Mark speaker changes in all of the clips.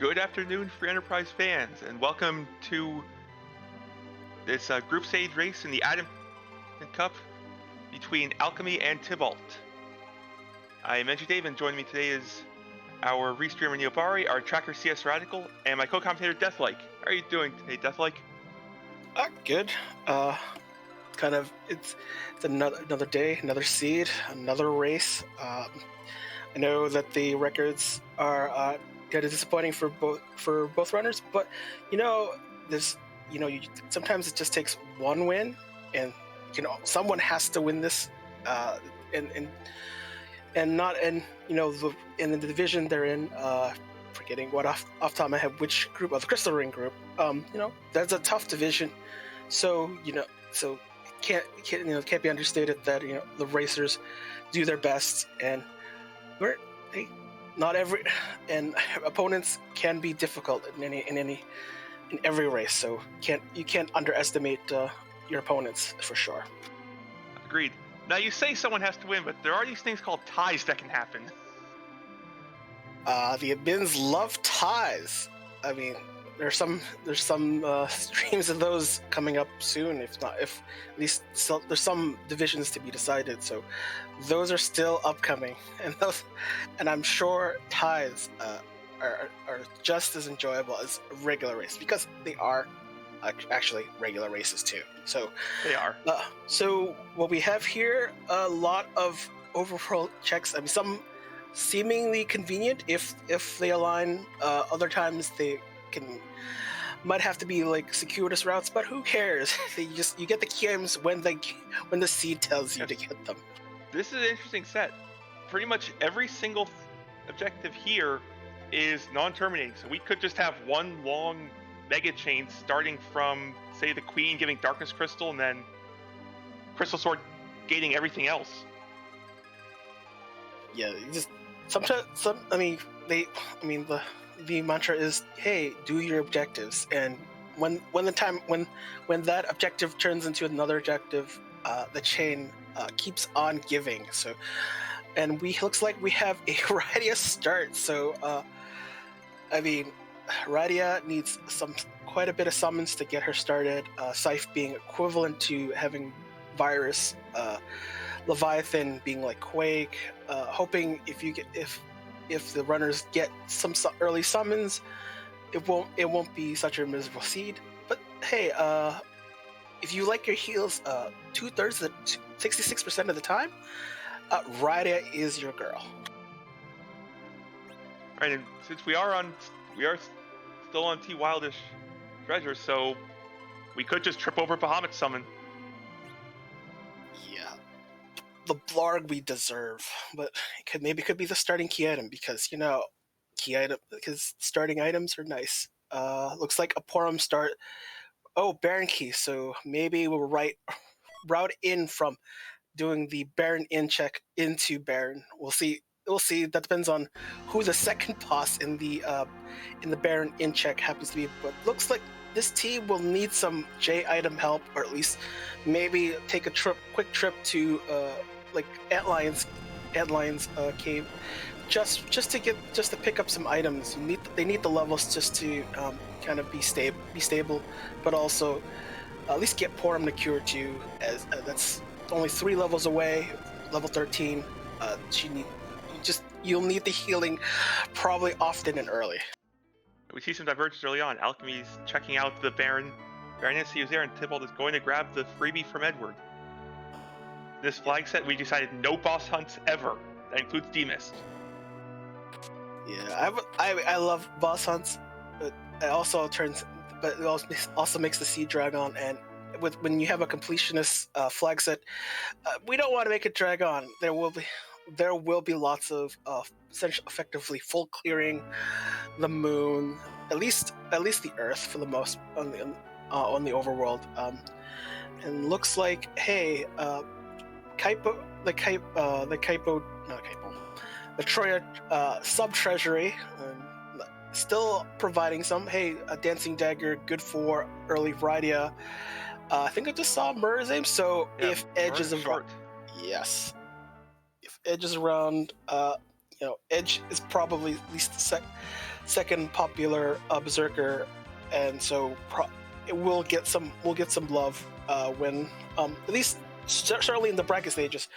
Speaker 1: Good afternoon, Free Enterprise fans, and welcome to this group stage race in the Adamant Cup between Alchemie and Tybalt. I am Andrew Dave, and joining me today is our restreamer Neobari, our tracker CS Radical, and my co-commentator Deathlike. How are you doing today, Deathlike?
Speaker 2: Good. It's another day, another seed, another race. I know that the records are kind of disappointing for both runners, but there's sometimes it just takes one win, and someone has to win this, and not in in the division they're in. Forgetting what off top of my head which group of the Crystal Ring group. That's a tough division, so it can't be understated that the racers do their best, and not every and opponents can be difficult in every race. So you can't underestimate your opponents for sure.
Speaker 1: Agreed. Now you say someone has to win, but there are these things called ties that can happen.
Speaker 2: The admins love ties. I mean, there's some streams of those coming up soon. If at least there's some divisions to be decided. So those are still upcoming, and I'm sure ties are just as enjoyable as a regular race, because they are actually regular races too. So
Speaker 1: they are.
Speaker 2: So what we have here, a lot of overworld checks. I mean, some seemingly convenient if they align. Other times they might have to be like circuitous routes, but who cares? You get the KMs when the seed tells you to get them.
Speaker 1: This is an interesting set. Pretty much every single objective here is non-terminating, so we could just have one long mega chain starting from, say, the Queen giving Darkness Crystal, and then Crystal Sword gating everything else.
Speaker 2: Yeah, the mantra is, hey, do your objectives, and when that objective turns into another objective, the chain keeps on giving. So, and looks like we have a Radia start. So, Radia needs quite a bit of summons to get her started. Scythe being equivalent to having Virus, Leviathan being like Quake. Hoping if the runners get some early summons, it won't be such a miserable seed. But hey, if you like your heals 2/3 66% of the time, Radia is your girl.
Speaker 1: Right, and since we are still on T Wildish Treasure, so we could just trip over Bahamut's summon.
Speaker 2: Yeah, the Blarg we deserve, but maybe it could be the starting key item, because starting items are nice. Looks like a Porum start. Oh, Baron key. So maybe we'll route in from doing the Baron in check into Baron. We'll see. That depends on who the second boss in the Baron in check happens to be. But looks like this team will need some J item help, or at least maybe take a quick trip to like Antlion's cave, just to pick up some items. They need the levels just to kind of be stable, but also at least get Porum to cure 2, as that's only 3 levels away. Level 13, you'll need the healing probably often and early.
Speaker 1: We see some divergence early on. Alchemie's checking out the Baroness. He was there, and Tybalt is going to grab the freebie from Edward. This flag set, we decided no boss hunts ever. That includes D-Mist.
Speaker 2: Yeah, I love boss hunts, but it also makes the Sea Dragon, and when you have a completionist flag set, we don't want to make it drag on. There will be lots of effectively full clearing the moon, at least the Earth for the most on the overworld, and looks like, hey, the Troya sub treasury still providing some. Hey, a dancing dagger, good for early Radia. I think I just saw Murr's aim. So yeah, if Edge is around, yes, if Edge is around, Edge is probably at least second popular berserker, and so it will get some love when at least certainly in the bracket stages.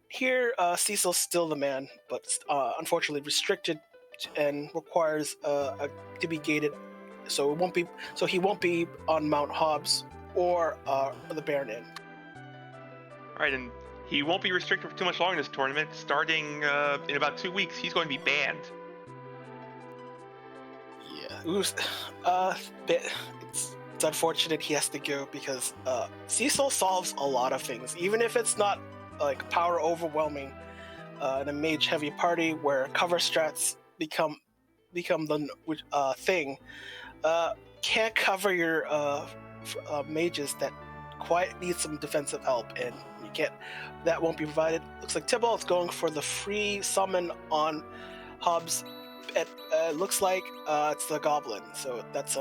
Speaker 2: Here, Cecil's still the man, but unfortunately restricted and requires to be gated, so he won't be on Mount Hobbs or the Baron Inn.
Speaker 1: All right, and he won't be restricted for too much longer in this tournament. Starting in about 2 weeks, he's going to be banned.
Speaker 2: Yeah, it's unfortunate he has to go because Cecil solves a lot of things, even if it's not like power overwhelming in a mage heavy party where cover strats become the thing. Can't cover your mages that quite need some defensive help, and that won't be provided. Looks like Tybalt is going for the free summon on Hobbs. It looks like it's the goblin, so that's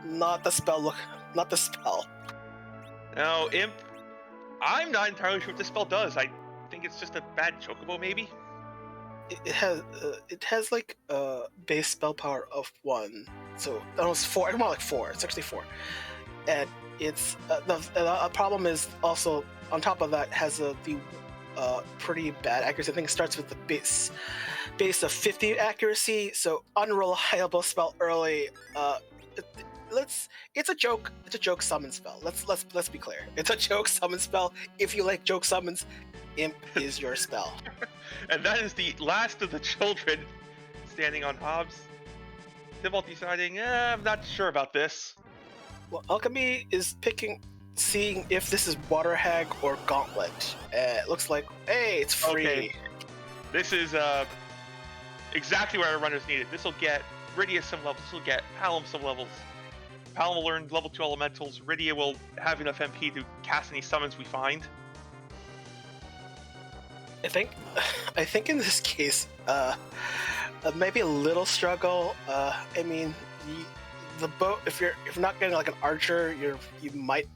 Speaker 2: not the spell. Not the spell.
Speaker 1: Now, Imp, I'm not entirely sure what this spell does. I think it's just a bad chocobo, maybe.
Speaker 2: It has like a base spell power of 1, so almost 4. More like 4. It's actually 4, and it's the problem is also on top of that has the pretty bad accuracy. I think it starts with the base of 50 accuracy, so unreliable spell early. It's a joke. It's a joke summon spell. Let's be clear. It's a joke summon spell. If you like joke summons, Imp is your spell.
Speaker 1: And that is the last of the children standing on Hobbs. Tybalt deciding, I'm not sure about this.
Speaker 2: Well, Alchemie is seeing if this is Water Hag or Gauntlet. It looks like, hey, it's free.
Speaker 1: Okay. This is exactly what our runners needed. This will get Rydia some levels. This will get Palom some levels. Palom will learn level 2 elementals. Rydia will have enough MP to cast any summons we find.
Speaker 2: I think in this case, maybe a little struggle. I mean, the bow. If you're not getting like an archer, you might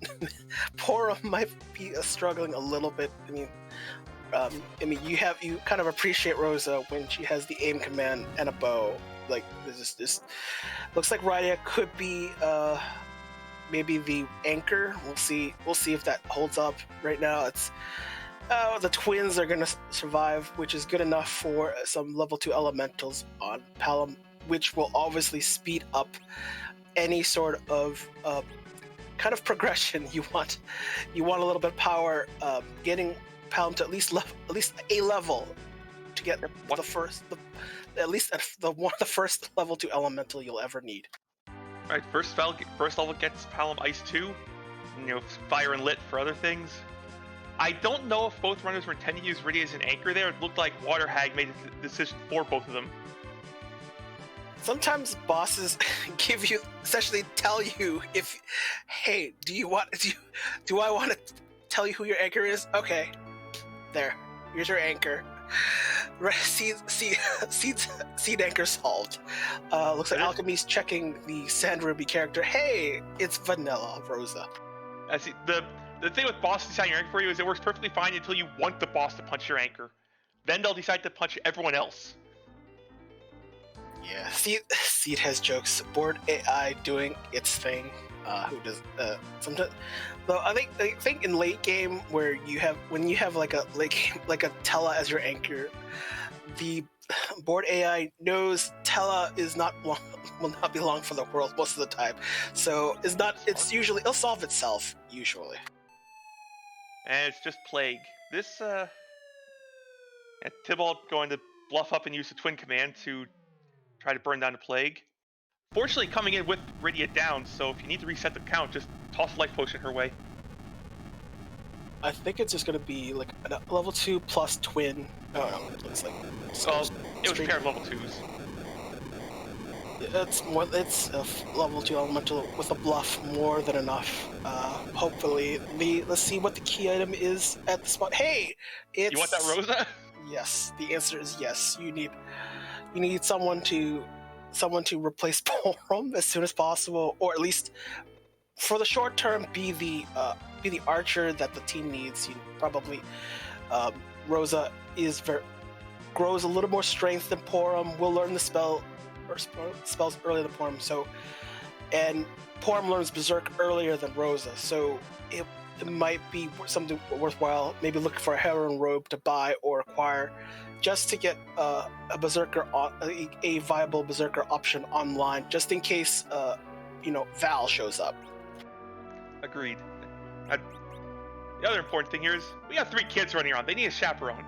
Speaker 2: Porum might be struggling a little bit. I mean, you kind of appreciate Rosa when she has the aim command and a bow. Like this looks like Rydia could be maybe the anchor. We'll see if that holds up. Right now, it's. The twins are going to survive, which is good enough for some level 2 elementals on Palom, which will obviously speed up any sort of kind of progression you want. You want a little bit of power, getting Palom to at least a level to get the first level 2 elemental you'll ever need.
Speaker 1: All right, first level gets Palom Ice 2. Fire and Lit for other things. I don't know if both runners were intending to use Rydia as an anchor there. It looked like Water Hag made a decision for both of them.
Speaker 2: Sometimes bosses essentially tell you if, hey, do I want to tell you who your anchor is? Okay, there, here's your anchor. Seed anchor solved. Looks like Alchemie's checking the Sand Ruby character. Hey, it's Vanilla Rosa.
Speaker 1: I see. The thing with bosses deciding your anchor for you is it works perfectly fine until you want the boss to punch your anchor. Then they'll decide to punch everyone else.
Speaker 2: Yeah, Seed has jokes. Board AI doing its thing. Who does sometimes? Though I think in late game when you have like a Tella as your anchor, the board AI knows Tella will not be long for the world most of the time. So it'll solve itself usually.
Speaker 1: And it's just Plague. This Tybalt going to bluff up and use the Twin Command to try to burn down the Plague. Fortunately, coming in with Rydia down, so if you need to reset the count, just toss a life potion her way.
Speaker 2: I think it's just going to be like a level 2 plus Twin. Oh no, it looks like.
Speaker 1: It was a pair of level 2s.
Speaker 2: It's a level 2 elemental with a bluff more than enough. Hopefully, let's see what the key item is at the spot. Hey,
Speaker 1: you want that Rosa?
Speaker 2: Yes, the answer is yes. You need someone to replace Porum as soon as possible, or at least for the short term, be the archer that the team needs. Probably Rosa grows a little more strength than Porum. Will learn the spell spells earlier than Porum. So, and Porum learns Berserk earlier than Rosa. So it might be something worthwhile. Maybe looking for a Heron robe to buy or acquire, just to get a Berserker, a viable Berserker option online, just in case Val shows up.
Speaker 1: Agreed. The other important thing here is we got 3 kids running around. They need a chaperone.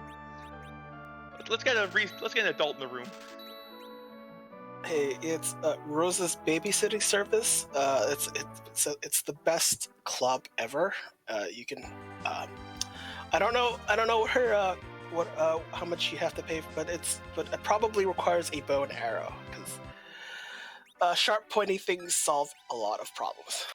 Speaker 1: Let's get an adult in the room.
Speaker 2: Hey, it's Rosa's babysitting service. It's the best club ever. You can. I don't know her how much you have to pay, but it probably requires a bow and arrow, because sharp, pointy things solve a lot of problems.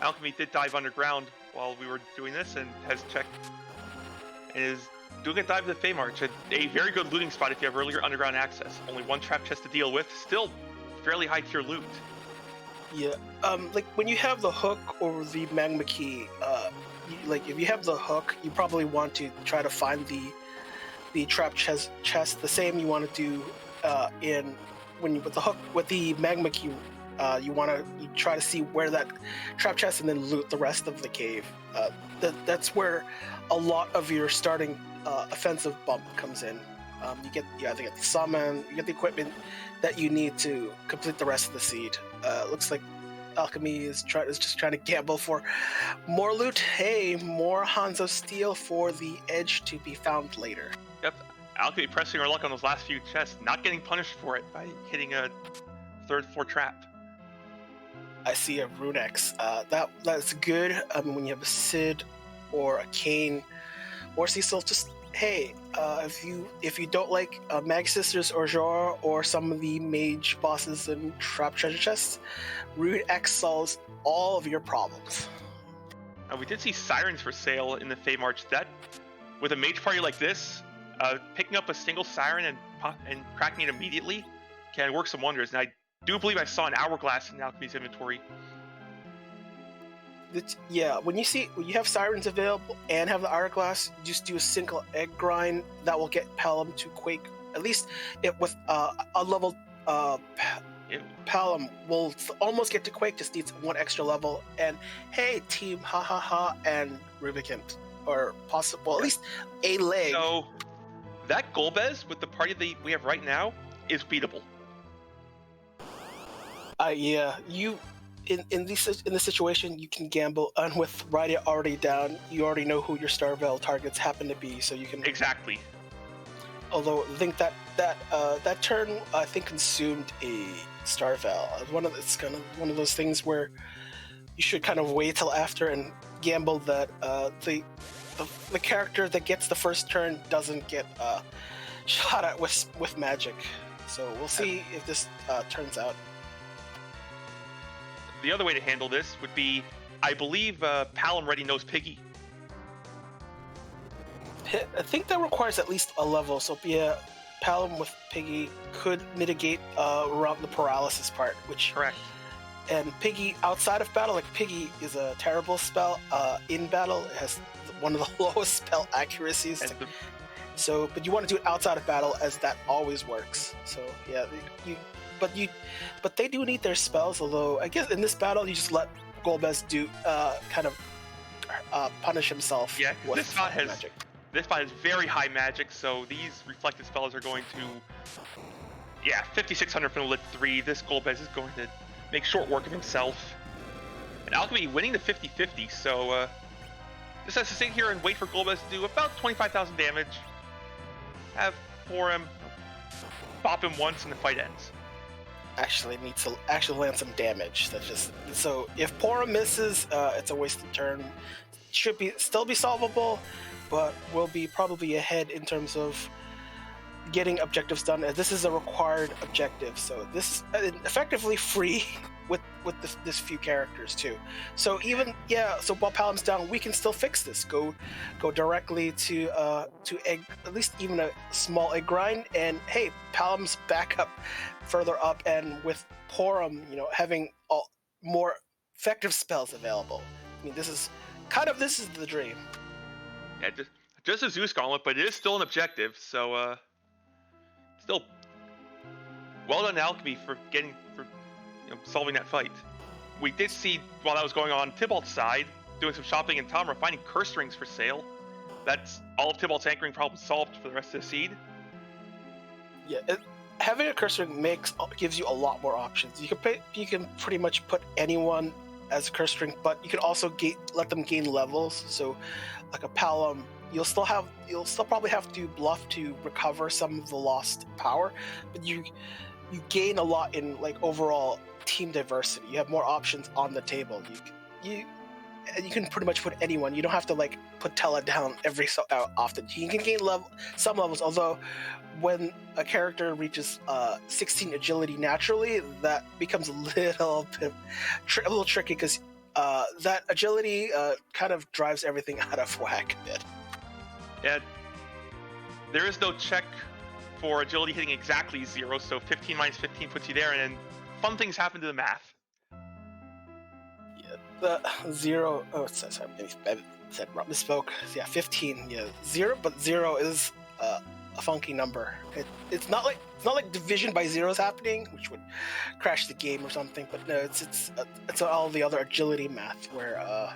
Speaker 1: Alchemie did dive underground while we were doing this and has checked and is doing a dive to the Fey March, a very good looting spot if you have earlier underground access. Only 1 trap chest to deal with, still fairly high tier loot.
Speaker 2: Yeah, like when you have the hook or the magma key, if you have the hook, you probably want to try to find the trap chest the same you want to do with the hook with the magma key. You try to see where that trap chest and then loot the rest of the cave. That's where a lot of your starting offensive bump comes in. You either get the summon, you get the equipment that you need to complete the rest of the seed. Looks like Alchemie is just trying to gamble for more loot. Hey, more Hanzo steel for the edge to be found later.
Speaker 1: Yep, Alchemie pressing her luck on those last few chests, not getting punished for it by hitting a 3rd floor trap.
Speaker 2: I see a Runex. That's good. When you have a Sid or a Kane or Cecil, just hey, if you don't like Mag Sisters or Jor or some of the mage bosses and trap treasure chests, Runex solves all of your problems.
Speaker 1: We did see sirens for sale in the Fey March. That with a mage party like this, picking up a single siren and cracking it immediately can work some wonders. And I do believe I saw an hourglass in Alchemie's inventory.
Speaker 2: When you have sirens available and have the hourglass, just do a single egg grind that will get Palom to quake. At least with a level Palom will almost get to quake, just needs 1 extra level. And hey, team, ha and Rubicant, or possible at least a leg.
Speaker 1: So that Golbez with the party that we have right now is beatable. In this situation, you can gamble, and with Rydia already down, you already know who your Starvel targets happen to be, so you can exactly.
Speaker 2: Although I think that turn I think consumed a Starvel. It's kind of one of those things where you should kind of wait till after and gamble that the character that gets the first turn doesn't get shot at with magic. So we'll see if this turns out.
Speaker 1: The other way to handle this would be, I believe Palom already knows Piggy.
Speaker 2: I think that requires at least a level, so yeah, Palom with Piggy could mitigate around the paralysis part, which...
Speaker 1: Correct.
Speaker 2: And Piggy, outside of battle, like Piggy is a terrible spell. In battle, it has one of the lowest spell accuracies. But you want to do it outside of battle, as that always works. So yeah, but they do need their spells. Although I guess in this battle, you just let Golbez do punish himself.
Speaker 1: Yeah, this spot has very high magic, so these reflected spells are going to 5,600 from the lit 3. This Golbez is going to make short work of himself. And Alchemie winning the 50-50, so just has to sit here and wait for Golbez to do about 25,000 damage. Have Porum bop him once and the fight ends.
Speaker 2: Actually needs to land some damage. That's just so if Porum misses, it's a wasted turn. Should still be solvable, but will be probably ahead in terms of getting objectives done. This is a required objective, so this is effectively free with this few characters too. So so while Palom's down, we can still fix this. Go directly to egg, at least even a small egg grind, and hey, Palom's back up further up, and with Porum, having more effective spells available. I mean, this is the dream.
Speaker 1: Yeah, just a Zeus Gauntlet, but it is still an objective, so Still, well done, Alchemie, for solving that fight. We did see, while that was going on, Tybalt's side, doing some shopping in Tamra, finding curse rings for sale. That's all of Tybalt's anchoring problems solved for the rest of the seed.
Speaker 2: Yeah, having a curse ring gives you a lot more options. You can pretty much put anyone as a curse ring, but you can also let them gain levels. So, like a Palom, you'll still probably have to bluff to recover some of the lost power, but you gain a lot in like overall team diversity. You have more options on the table. You can pretty much put anyone. You don't have to like put Tella down every so often. You can gain some levels, although when a character reaches 16 agility naturally, that becomes a little tricky because that agility kind of drives everything out of whack a bit.
Speaker 1: Yeah, there is no check for agility hitting exactly 0, so 15 minus 15 puts you there, and then fun things happen to the math.
Speaker 2: Yeah, the 0. Oh, sorry, I said misspoke. Yeah, 15. Yeah, 0, but 0 is a funky number. It's not like division by zeros happening, which would crash the game or something. But no, it's all the other agility math where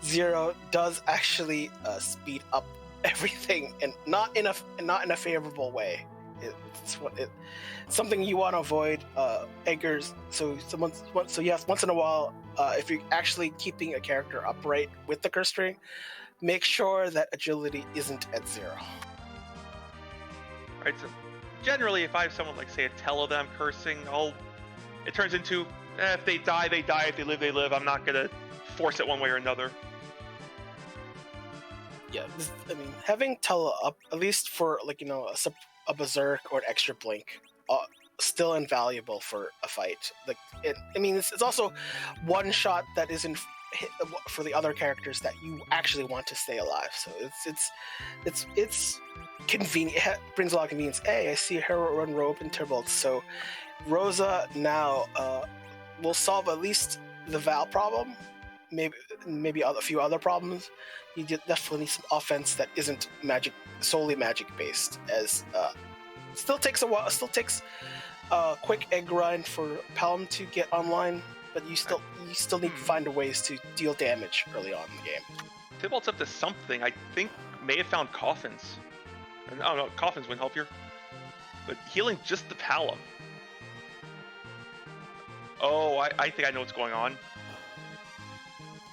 Speaker 2: 0 does actually speed up everything, and not in a favorable way. It's something you want to avoid. Eggers. So yes, once in a while, if you're actually keeping a character upright with the curse string, make sure that agility isn't at 0.
Speaker 1: Alright, so generally if I have someone like, say, a Tella that I'm cursing, it turns into, if they die, they die, if they live, they live. I'm not gonna force it one way or another.
Speaker 2: Yeah, having Tella up, at least for like, a berserk or an extra blink, still invaluable for a fight. Like, it's also one shot that isn't hit for the other characters that you actually want to stay alive. So it's convenient. It brings a lot of convenience. Hey, I see Hero Run Robe and Tybalt. So Rosa now will solve at least the Val problem. Maybe a few other problems. You definitely need some offense that isn't solely magic based. As still takes a while. Still takes a quick egg grind for Palom to get online, but you still need to find ways to deal damage early on in the game.
Speaker 1: Tybalt's up to something. I think may have found coffins. Oh no, coffins wouldn't help here. But healing just the Palom. Oh, I think I know what's going on.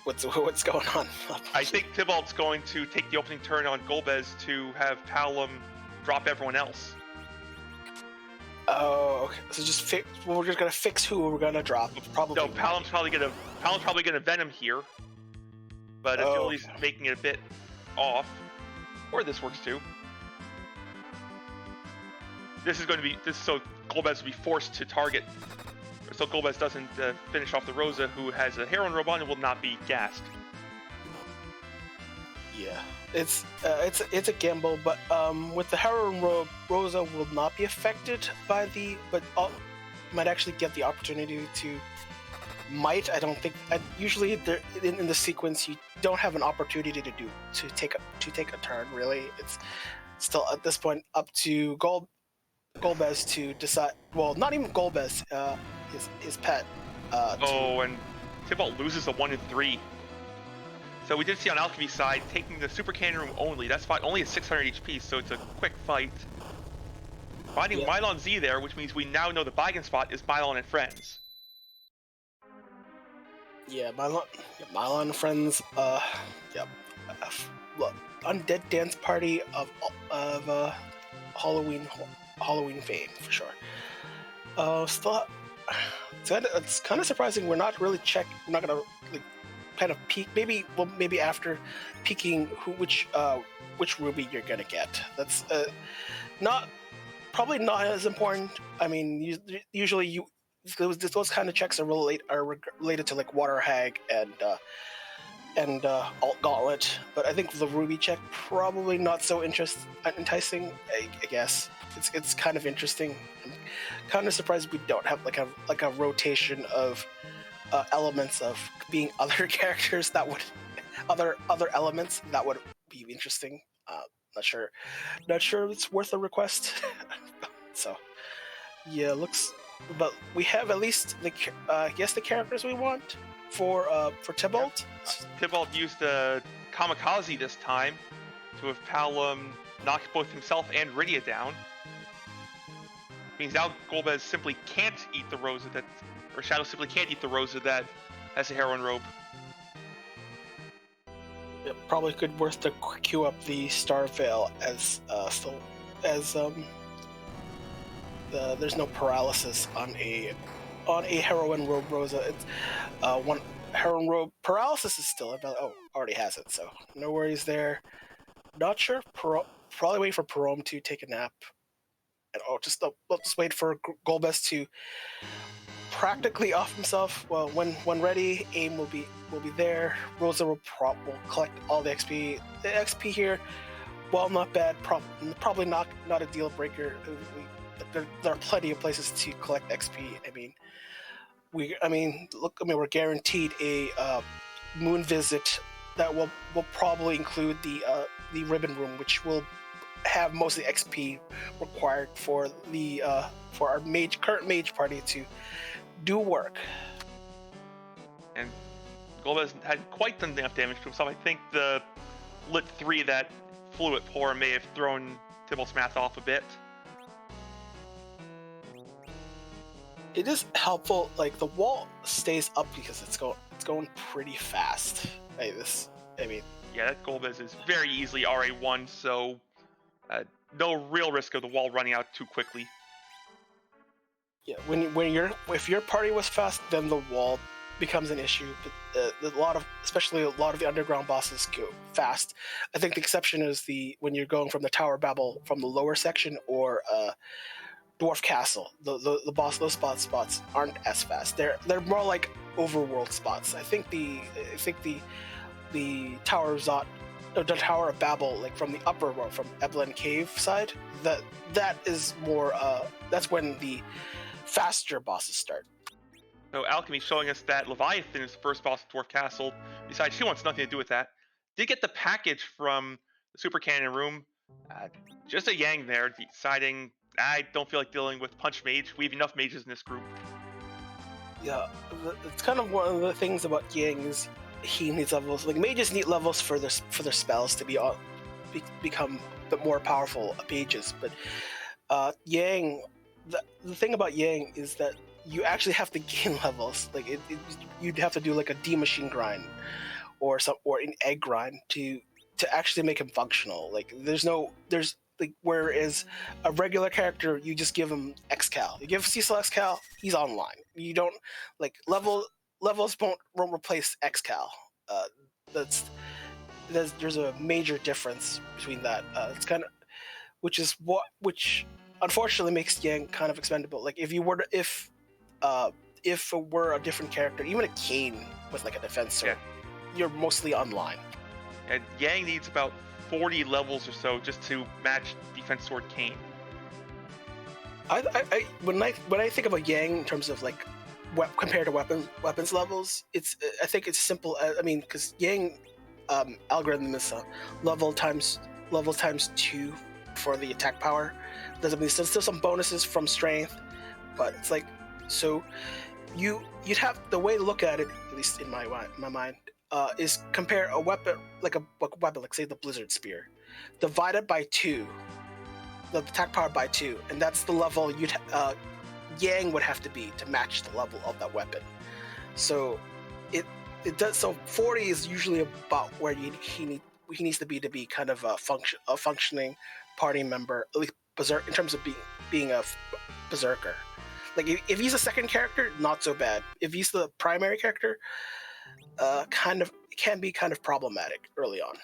Speaker 2: What's going on?
Speaker 1: I think Tybalt's going to take the opening turn on Golbez to have Palom drop everyone else.
Speaker 2: Oh, okay. So we're just gonna fix who we're gonna drop. Probably.
Speaker 1: No, Palom's probably gonna Venom here, but Agility's making it a bit off. Or this works too. This is so Golbez will be forced to target. So Golbez doesn't finish off the Rosa, who has a Heron Robe on and will not be gassed.
Speaker 2: Yeah, it's a gamble, but with the Heron Robe, Rosa will not be affected by but might actually get the opportunity to. I don't think. Usually, in the sequence, you don't have an opportunity to take a turn. Really, it's still at this point up to Golbez to decide. Well, not even Golbez. His pet.
Speaker 1: And Tybalt loses a 1 in 3. So we did see on Alchemie's side taking the Super Cannon Room only. That's only at 600 HP, so it's a quick fight. Finding Mylon Z there, which means we now know the Bygone spot is Mylon and friends.
Speaker 2: Yeah, Mylon and friends. Undead dance party of Halloween fame for sure. Still. It's kind of surprising we're not really we're not gonna like kind of peek. Maybe after peeking which ruby you're gonna get. That's probably not as important. I mean, usually those kind of checks are related to like Water Hag and Alt Gauntlet. But I think the ruby check probably not so enticing. I guess it's kind of interesting. I'm kind of surprised we don't have like a rotation of elements of being other characters that would other elements that would be interesting. Not sure it's worth a request. So yeah, looks. But we have at least I guess the characters we want for Tybalt.
Speaker 1: Tybalt used the kamikaze this time to have Palom knock both himself and Rydia down. Means now Golbez simply can't eat the Rosa that, or Shadow simply can't eat the Rosa that has a heroine robe.
Speaker 2: It probably could worth to queue up the Star Veil as there's no paralysis on a heroine robe Rosa. It's one heroine robe paralysis is still available. Oh, already has it, so no worries there. Not sure. Probably wait for Perome to take a nap, and just wait for Golbez to practically off himself. Well, when ready, aim will be there. Rosa will collect all the XP. The XP here, well, not bad. Probably not a deal breaker. There are plenty of places to collect XP. We're guaranteed a moon visit that will probably include the ribbon room, which will have most of the XP required for our current mage party to do work.
Speaker 1: And Golbez hadn't quite done enough damage to himself. I think the Lit 3 that flew at Poor may have thrown Tybalt's math off a bit.
Speaker 2: It is helpful, like the wall stays up because it's going pretty fast. Yeah,
Speaker 1: that Golbez is very easily RA1, so no real risk of the wall running out too quickly.
Speaker 2: Yeah, if your party was fast, then the wall becomes an issue. But especially a lot of the underground bosses go fast. I think the exception is when you're going from the Tower Babel from the lower section or Dwarf Castle. Those spots aren't as fast. They're more like overworld spots. I think the Tower the Tower of Babel, like from the upper world, from Evelyn Cave side, that is more. That's when the faster bosses start.
Speaker 1: So Alchemie showing us that Leviathan is the first boss of Dwarf Castle. Besides, she wants nothing to do with that. Did get the package from the Super Cannon room. Just a Yang there, deciding I don't feel like dealing with Punch Mage. We have enough mages in this group.
Speaker 2: Yeah, it's kind of one of the things about Yang is he needs levels. Like mages need levels for their spells to become a bit more powerful mages. But Yang, the thing about Yang is that you actually have to gain levels. Like you'd have to do like a D machine grind or an egg grind to actually make him functional. Like whereas a regular character, you just give him Xcal. You give Cecil Xcal, he's online. You don't levels won't replace Xcal. There's a major difference between that. It's kind of which unfortunately makes Yang kind of expendable. Like if it were a different character, even a Kane with like a defense sword, you're mostly online.
Speaker 1: And Yang needs about 40 levels or so just to match defense sword Kane.
Speaker 2: When I think about Yang in terms of like compared to weapons levels, I think it's simple. Because Yang algorithm is level times 2 for the attack power. There's still some bonuses from strength, but it's like so you'd have the way to look at it, at least in my mind. Is compare a weapon like say the Blizzard Spear, divided by 2, the attack power by 2, and that's the level Yang would have to be to match the level of that weapon. So it does. So 40 is usually about where he needs to be kind of a functioning party member, at least berserk in terms of being a berserker. Like if he's a second character, not so bad. If he's the primary character, can be kind of problematic early on.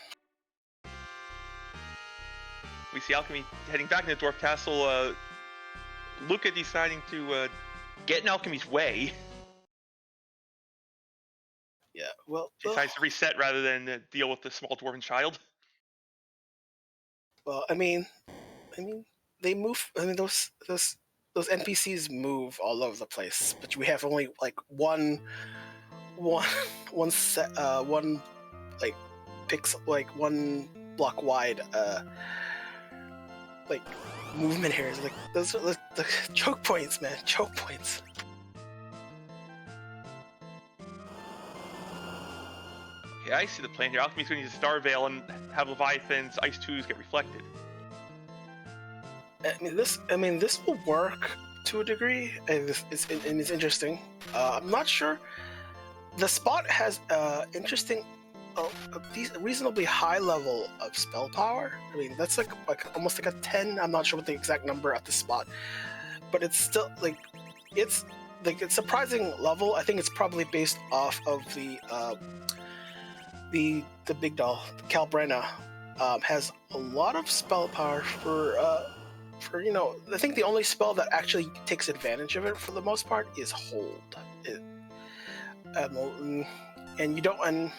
Speaker 1: We see Alchemie heading back into Dwarf Castle. Luca deciding to get in Alchemie's way.
Speaker 2: Yeah, well,
Speaker 1: decides to reset rather than deal with the small dwarven child.
Speaker 2: Well, they move. Those NPCs move all over the place, but we have only like one pixel, like 1 block wide, like movement here. It's like those are the choke points, man. Choke points.
Speaker 1: Okay, I see the plan here. Alchemy's going to use Star Veil and have Leviathan's Ice 2s get reflected.
Speaker 2: I mean, this will work to a degree, and it's interesting. I'm not sure. The spot has interesting, a reasonably high level of spell power. I mean, that's like almost like a 10. I'm not sure what the exact number at the spot, but it's still it's a surprising level. I think it's probably based off of the big doll, Calbrena, has a lot of spell power for I think the only spell that actually takes advantage of it for the most part is Hold. And you don't, and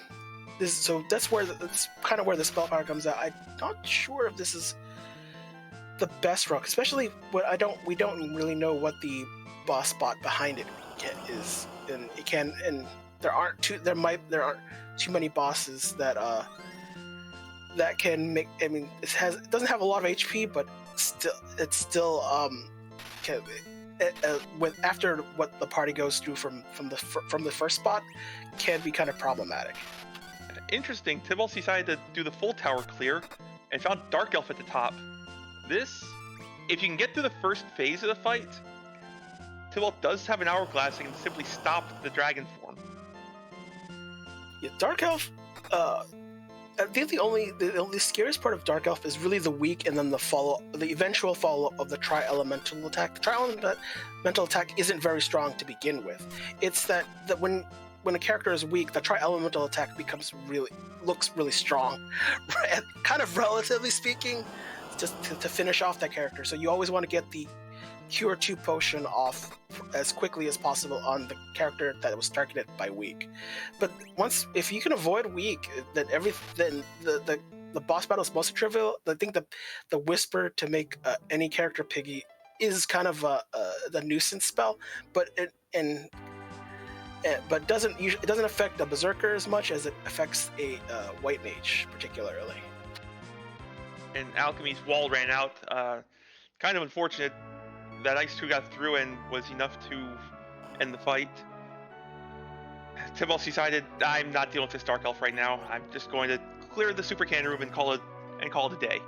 Speaker 2: this, so that's kind of where the spell power comes out. I'm not sure if this is the best rock, especially when we don't really know what the boss spot behind it is, and there aren't too many bosses that can make. I mean, it doesn't have a lot of HP, but it's still after what the party goes through from the first spot, can be kind of problematic.
Speaker 1: Interesting. Tybalt decided to do the full tower clear and found Dark Elf at the top. This, if you can get through the first phase of the fight, Tybalt does have an hourglass and can simply stop the dragon form.
Speaker 2: Yeah, Dark Elf. I think the scariest part of Dark Elf is really the weak and then the eventual follow of the Tri-Elemental attack. The Tri-Elemental attack isn't very strong to begin with. It's that when a character is weak, the Tri-Elemental attack looks really strong, right? Kind of relatively speaking, just to finish off that character. So you always want to get the Cure 2 potion off as quickly as possible on the character that was targeted by weak. But if you can avoid weak, then the boss battle is mostly trivial. I think the whisper to make any character piggy is kind of the nuisance spell, but it doesn't affect the berserker as much as it affects a white mage particularly.
Speaker 1: And Alchemy's wall ran out. Kind of unfortunate. That Ice 2 got through and was enough to end the fight. Tybalt decided, I'm not dealing with this Dark Elf right now. I'm just going to clear the Super Cannon room and call it a day.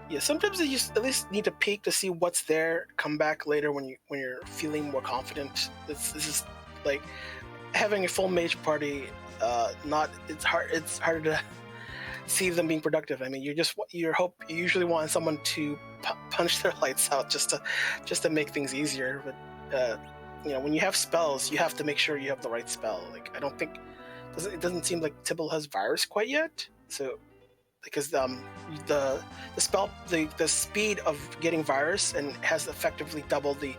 Speaker 2: Yeah, sometimes you at least need to peek to see what's there. Come back later when you're feeling more confident. This is like having a full mage party. It's harder to see them being productive. I mean, you usually want someone to punch their lights out just to make things easier. But when you have spells, you have to make sure you have the right spell. Like, I don't think it doesn't seem like Tybalt has virus quite yet. So because the speed of getting virus and has effectively doubled the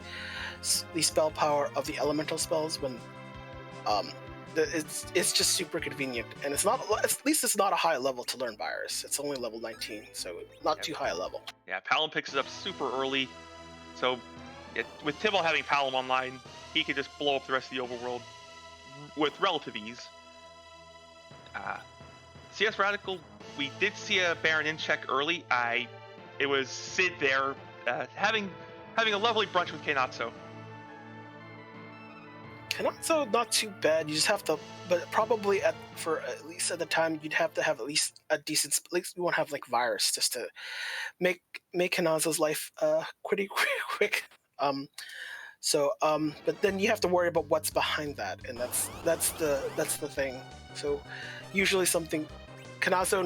Speaker 2: spell power of the elemental spells when it's just super convenient, and at least it's not a high level to learn virus. It's only level 19, so not too high a level.
Speaker 1: Yeah, Palom picks it up super early, so with Tybalt having Palom online, he could just blow up the rest of the overworld with relative ease. CS Radical, we did see a Baron in check early. It was Sid there, having a lovely brunch with Kenatsu.
Speaker 2: Kenatsu, not too bad. You just have to, but probably at least at the time, you'd have to have at least a decent. At least you won't have like virus just to make Kenatsu's life pretty quick. But then you have to worry about what's behind that, and that's the thing. So usually something Kenatsu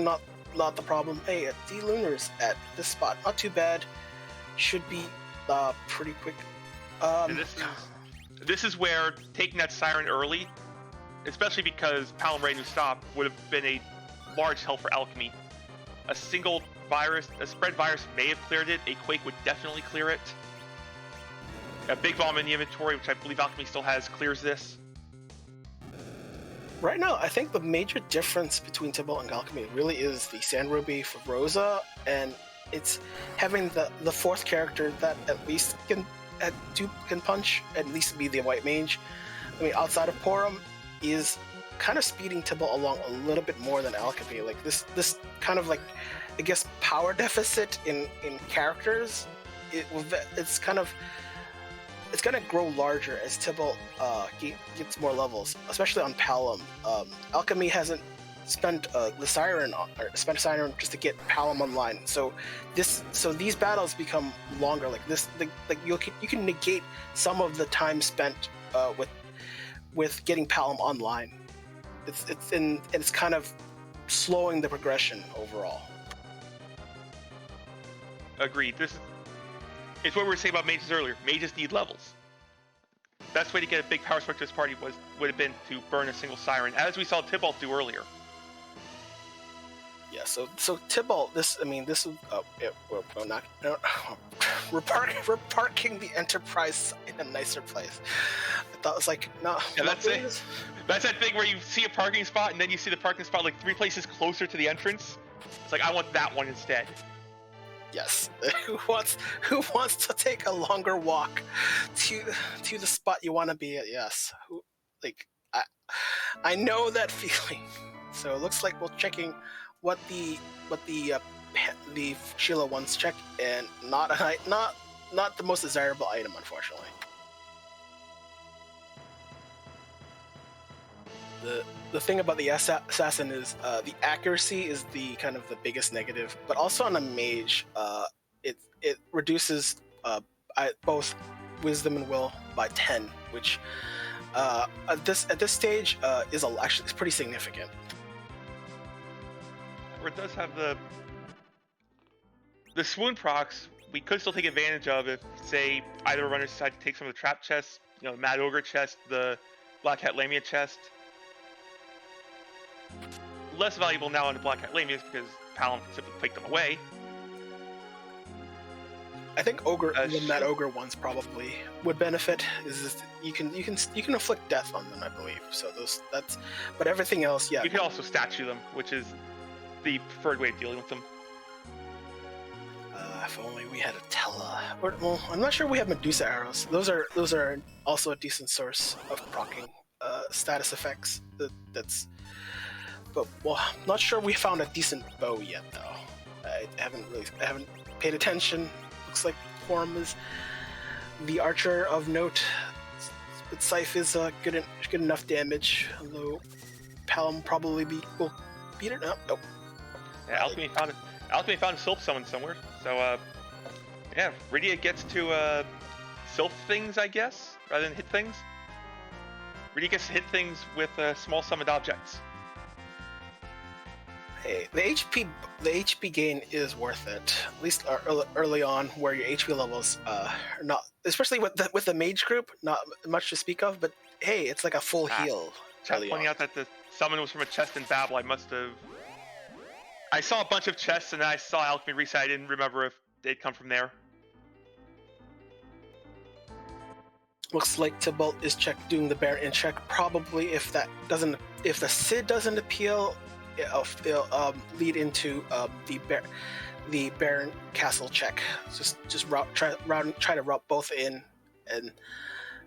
Speaker 2: not the problem. Hey, D Lunars at this spot, not too bad. Should be pretty quick.
Speaker 1: This is where taking that Siren early, especially because Palom Ready to Stop, would have been a large help for Alchemy. A single virus, a spread virus may have cleared it. A Quake would definitely clear it. A Big Bomb in the inventory, which I believe Alchemy still has, clears this.
Speaker 2: Right now, I think the major difference between Tybalt and Alchemy really is the Sand Ruby for Rosa, and it's having the fourth character that at least can punch, at least be the white mage. I mean, outside of Porum, is kind of speeding Tybalt along a little bit more than Alchemie. Like this kind of like, I guess, power deficit in characters. It's gonna grow larger as Tybalt gets more levels, especially on Palom. Alchemie hasn't spent the Siren spent a Siren just to get Palom online. So these battles become longer. Like this, like you can negate some of the time spent with getting Palom online. It's kind of slowing the progression overall.
Speaker 1: Agreed. It's what we were saying about mages earlier. Mages need levels. Best way to get a big power spike to this party would have been to burn a single Siren, as we saw Tybalt do earlier.
Speaker 2: Yeah. So Tybalt, we're parking the Enterprise in a nicer place. I thought it was like, no.
Speaker 1: Yeah, that's it. That's that thing where you see a parking spot and then you see the parking spot like 3 places closer to the entrance. It's like, I want that one instead.
Speaker 2: Yes. Who wants to take a longer walk to the spot you want to be at? Yes. I know that feeling. So it looks like we're checking what the Sheila wants check, and not the most desirable item, unfortunately. The thing about the assassin is the accuracy is the kind of the biggest negative, but also on a mage, it reduces both wisdom and will by 10, which at this stage is actually pretty significant.
Speaker 1: Where it does have the swoon procs, we could still take advantage of if, say, either runner decided to take some of the trap chests, Mad Ogre chest, the Black Hat Lamia chest. Less valuable now on the Black Hat Lamias because Palom can simply take them away.
Speaker 2: I think the Mad Ogre ones probably would benefit. You can inflict death on them, I believe. So but everything else, yeah.
Speaker 1: You can also statue them, which is the preferred way of dealing with them.
Speaker 2: If only we had a Tella. Well, I'm not sure we have Medusa arrows. Those are also a decent source of proccing status effects. But I'm not sure we found a decent bow yet, though. I haven't paid attention. Looks like Forum is the archer of note. But Scythe is good enough damage, although Palom probably will beat it up. Nope.
Speaker 1: Yeah, Alchemie found a Sylph summon somewhere. So yeah, Rydia gets to Sylph things, I guess, rather than hit things. Rydia gets to hit things with small summoned objects.
Speaker 2: Hey, the HP gain is worth it. At least early on, where your HP levels are not, especially with the mage group, not much to speak of. But hey, it's like a full heal.
Speaker 1: Just pointing out that the summon was from a chest in Babel. I saw a bunch of chests and I saw Alchemie reset. I didn't remember if they'd come from there.
Speaker 2: Looks like Tybalt is doing the Baron in check. Probably if the Sid doesn't appeal, it'll lead into the Baron Castle check. Just try to route both in and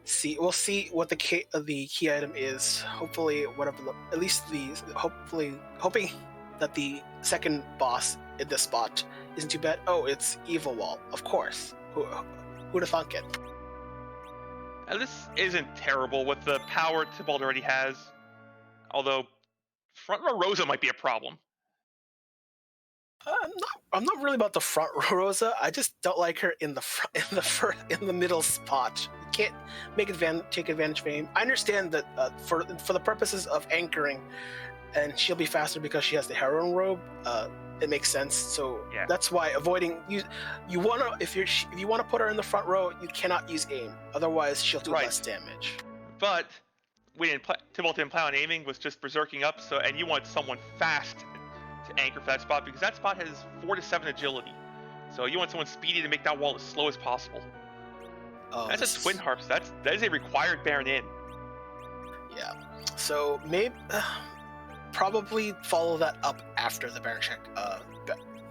Speaker 2: see. We'll see what the key item is. Hopefully, hoping that the second boss in this spot isn't too bad. Oh, it's Evil Wall, of course. Who'd have thunk it?
Speaker 1: Now, this isn't terrible with the power Tybalt already has, although front row Rosa might be a problem.
Speaker 2: I'm not really about the front row Rosa. I just don't like her in the middle spot. You can't take advantage of aim. I understand that for the purposes of anchoring, and she'll be faster because she has the heroine robe. It makes sense. So yeah. That's why avoiding if you wanna put her in the front row, you cannot use aim. Otherwise, she'll do less damage.
Speaker 1: But Tybalt didn't plan on aiming, was just berserking up. And you want someone fast to anchor for that spot because that spot has 4 to 7 agility. So you want someone speedy to make that wall as slow as possible. That's a twin harp. That is a required Baron in.
Speaker 2: Yeah. So maybe. Probably follow that up after the Baron check.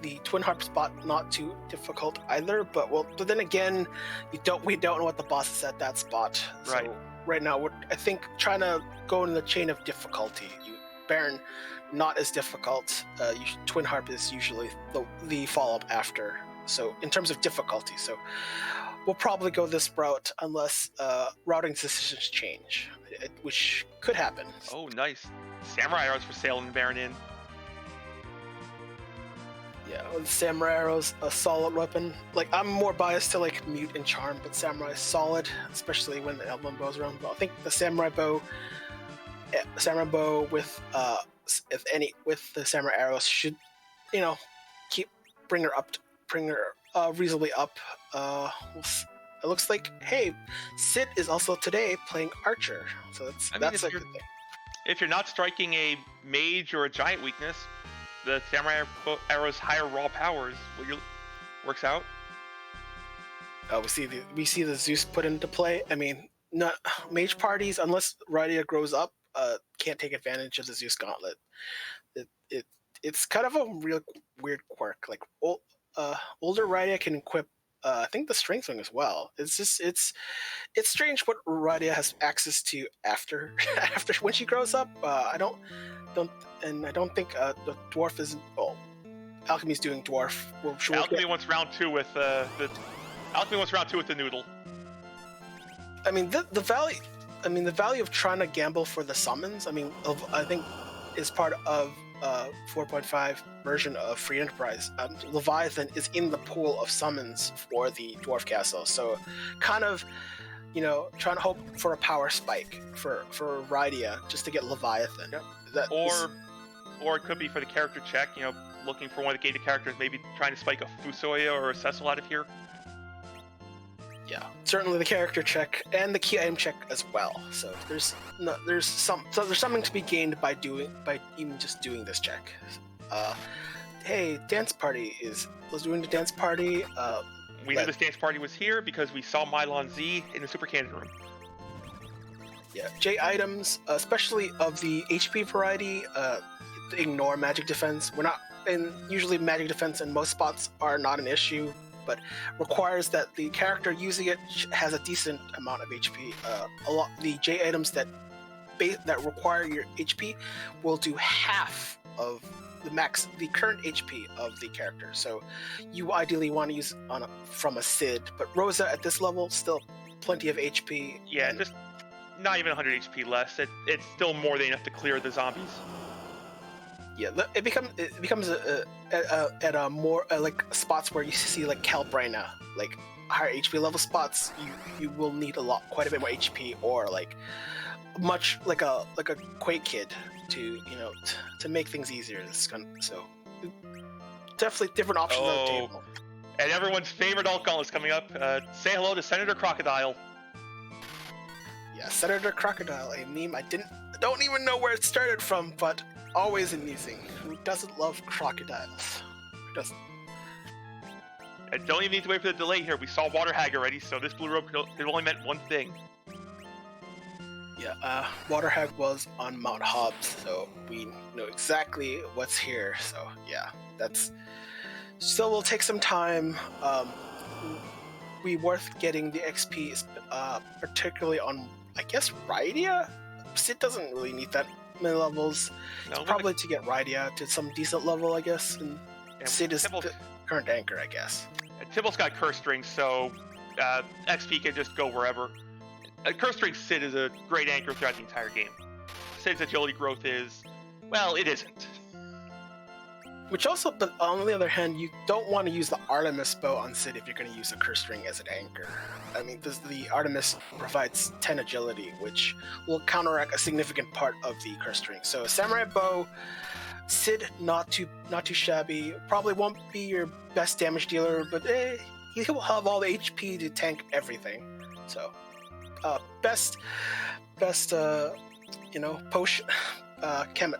Speaker 2: The twin harp spot not too difficult either, but then again, we don't know what the boss is at that spot. So
Speaker 1: right.
Speaker 2: right now. I think trying to go in the chain of difficulty. Baron, not as difficult. Twin Harp is usually the follow-up after. So in terms of difficulty, so we'll probably go this route unless routing decisions change, which could happen.
Speaker 1: Oh, nice. Samurai arrows for sale in Baron Inn.
Speaker 2: Yeah, with Samurai arrows, a solid weapon. Like, I'm more biased to like Mute and Charm, but Samurai is solid, especially when the Elven bow's around. But I think the Samurai bow with with the Samurai arrows should, bring her reasonably up. It looks like, hey, Sid is also today playing Archer, so that's a good thing.
Speaker 1: If you're not striking a mage or a giant weakness, the Samurai arrow's higher raw powers works out.
Speaker 2: We see the Zeus put into play. I mean, not mage parties, unless Rydia grows up, can't take advantage of the Zeus Gauntlet. It's kind of a real weird quirk. Like older Rydia can equip, I think, the Strength Wing as well. It's strange what Rydia has access to after when she grows up. I don't think the Dwarf isn't. Well, Alchemie's doing Dwarf.
Speaker 1: Alchemie wants round 2 with Alchemie wants round 2 with the noodle.
Speaker 2: I mean the value of trying to gamble for the summons. I think is part of 4.5 version of Free Enterprise. Leviathan is in the pool of summons for the Dwarf Castle, so kind of, trying to hope for a power spike for Rydia just to get Leviathan.
Speaker 1: Or it could be for the character check, looking for one of the gated characters, maybe trying to spike a Fusoya or a Cecil out of here.
Speaker 2: Yeah, certainly the character check and the key item check as well. So there's something to be gained by even just doing this check. Hey, dance party was doing the dance party.
Speaker 1: We knew this dance party was here because we saw Mylon Z in the Super Cannon room.
Speaker 2: Yeah, J items, especially of the HP variety, ignore magic defense. Usually magic defense in most spots are not an issue, but requires that the character using it has a decent amount of HP. The J items that require your HP will do half of the current HP of the character. So you ideally want to use from a Sid, but Rosa at this level still plenty of HP.
Speaker 1: Yeah, just not even 100 HP less. It's still more than enough to clear the zombies.
Speaker 2: Yeah, it becomes at a more like spots where you see like Calbrina, like higher HP level spots. You will need quite a bit more HP, or like much like a Quake Kid to make things easier. So definitely different options on the table.
Speaker 1: And everyone's favorite alt gauntlet's coming up. Say hello to Senator Crocodile.
Speaker 2: Yeah, Senator Crocodile, a meme I don't even know where it started from, but always amusing. Who doesn't love crocodiles? Who doesn't?
Speaker 1: And don't even need to wait for the delay here. We saw Water Hag already, so this blue robe it only meant one thing.
Speaker 2: Yeah, Water Hag was on Mount Hobbs, so we know exactly what's here. So yeah, still will take some time. Be worth getting the XP, particularly on, I guess, Rydia. Sid doesn't really need that many levels. It's probably to get Rydia to some decent level, I guess. And Sid is the current anchor, I guess.
Speaker 1: Tybalt's got Curse Ring, so XP can just go wherever. Curse Ring Sid is a great anchor throughout the entire game. Sid's agility growth is, well, it isn't.
Speaker 2: Which also, but on the other hand, you don't want to use the Artemis bow on Sid if you're going to use a Curse Ring as an anchor. I mean, the Artemis provides 10 agility, which will counteract a significant part of the Curse Ring. So Samurai bow, Sid not too shabby. Probably won't be your best damage dealer, but he will have all the HP to tank everything. So best potion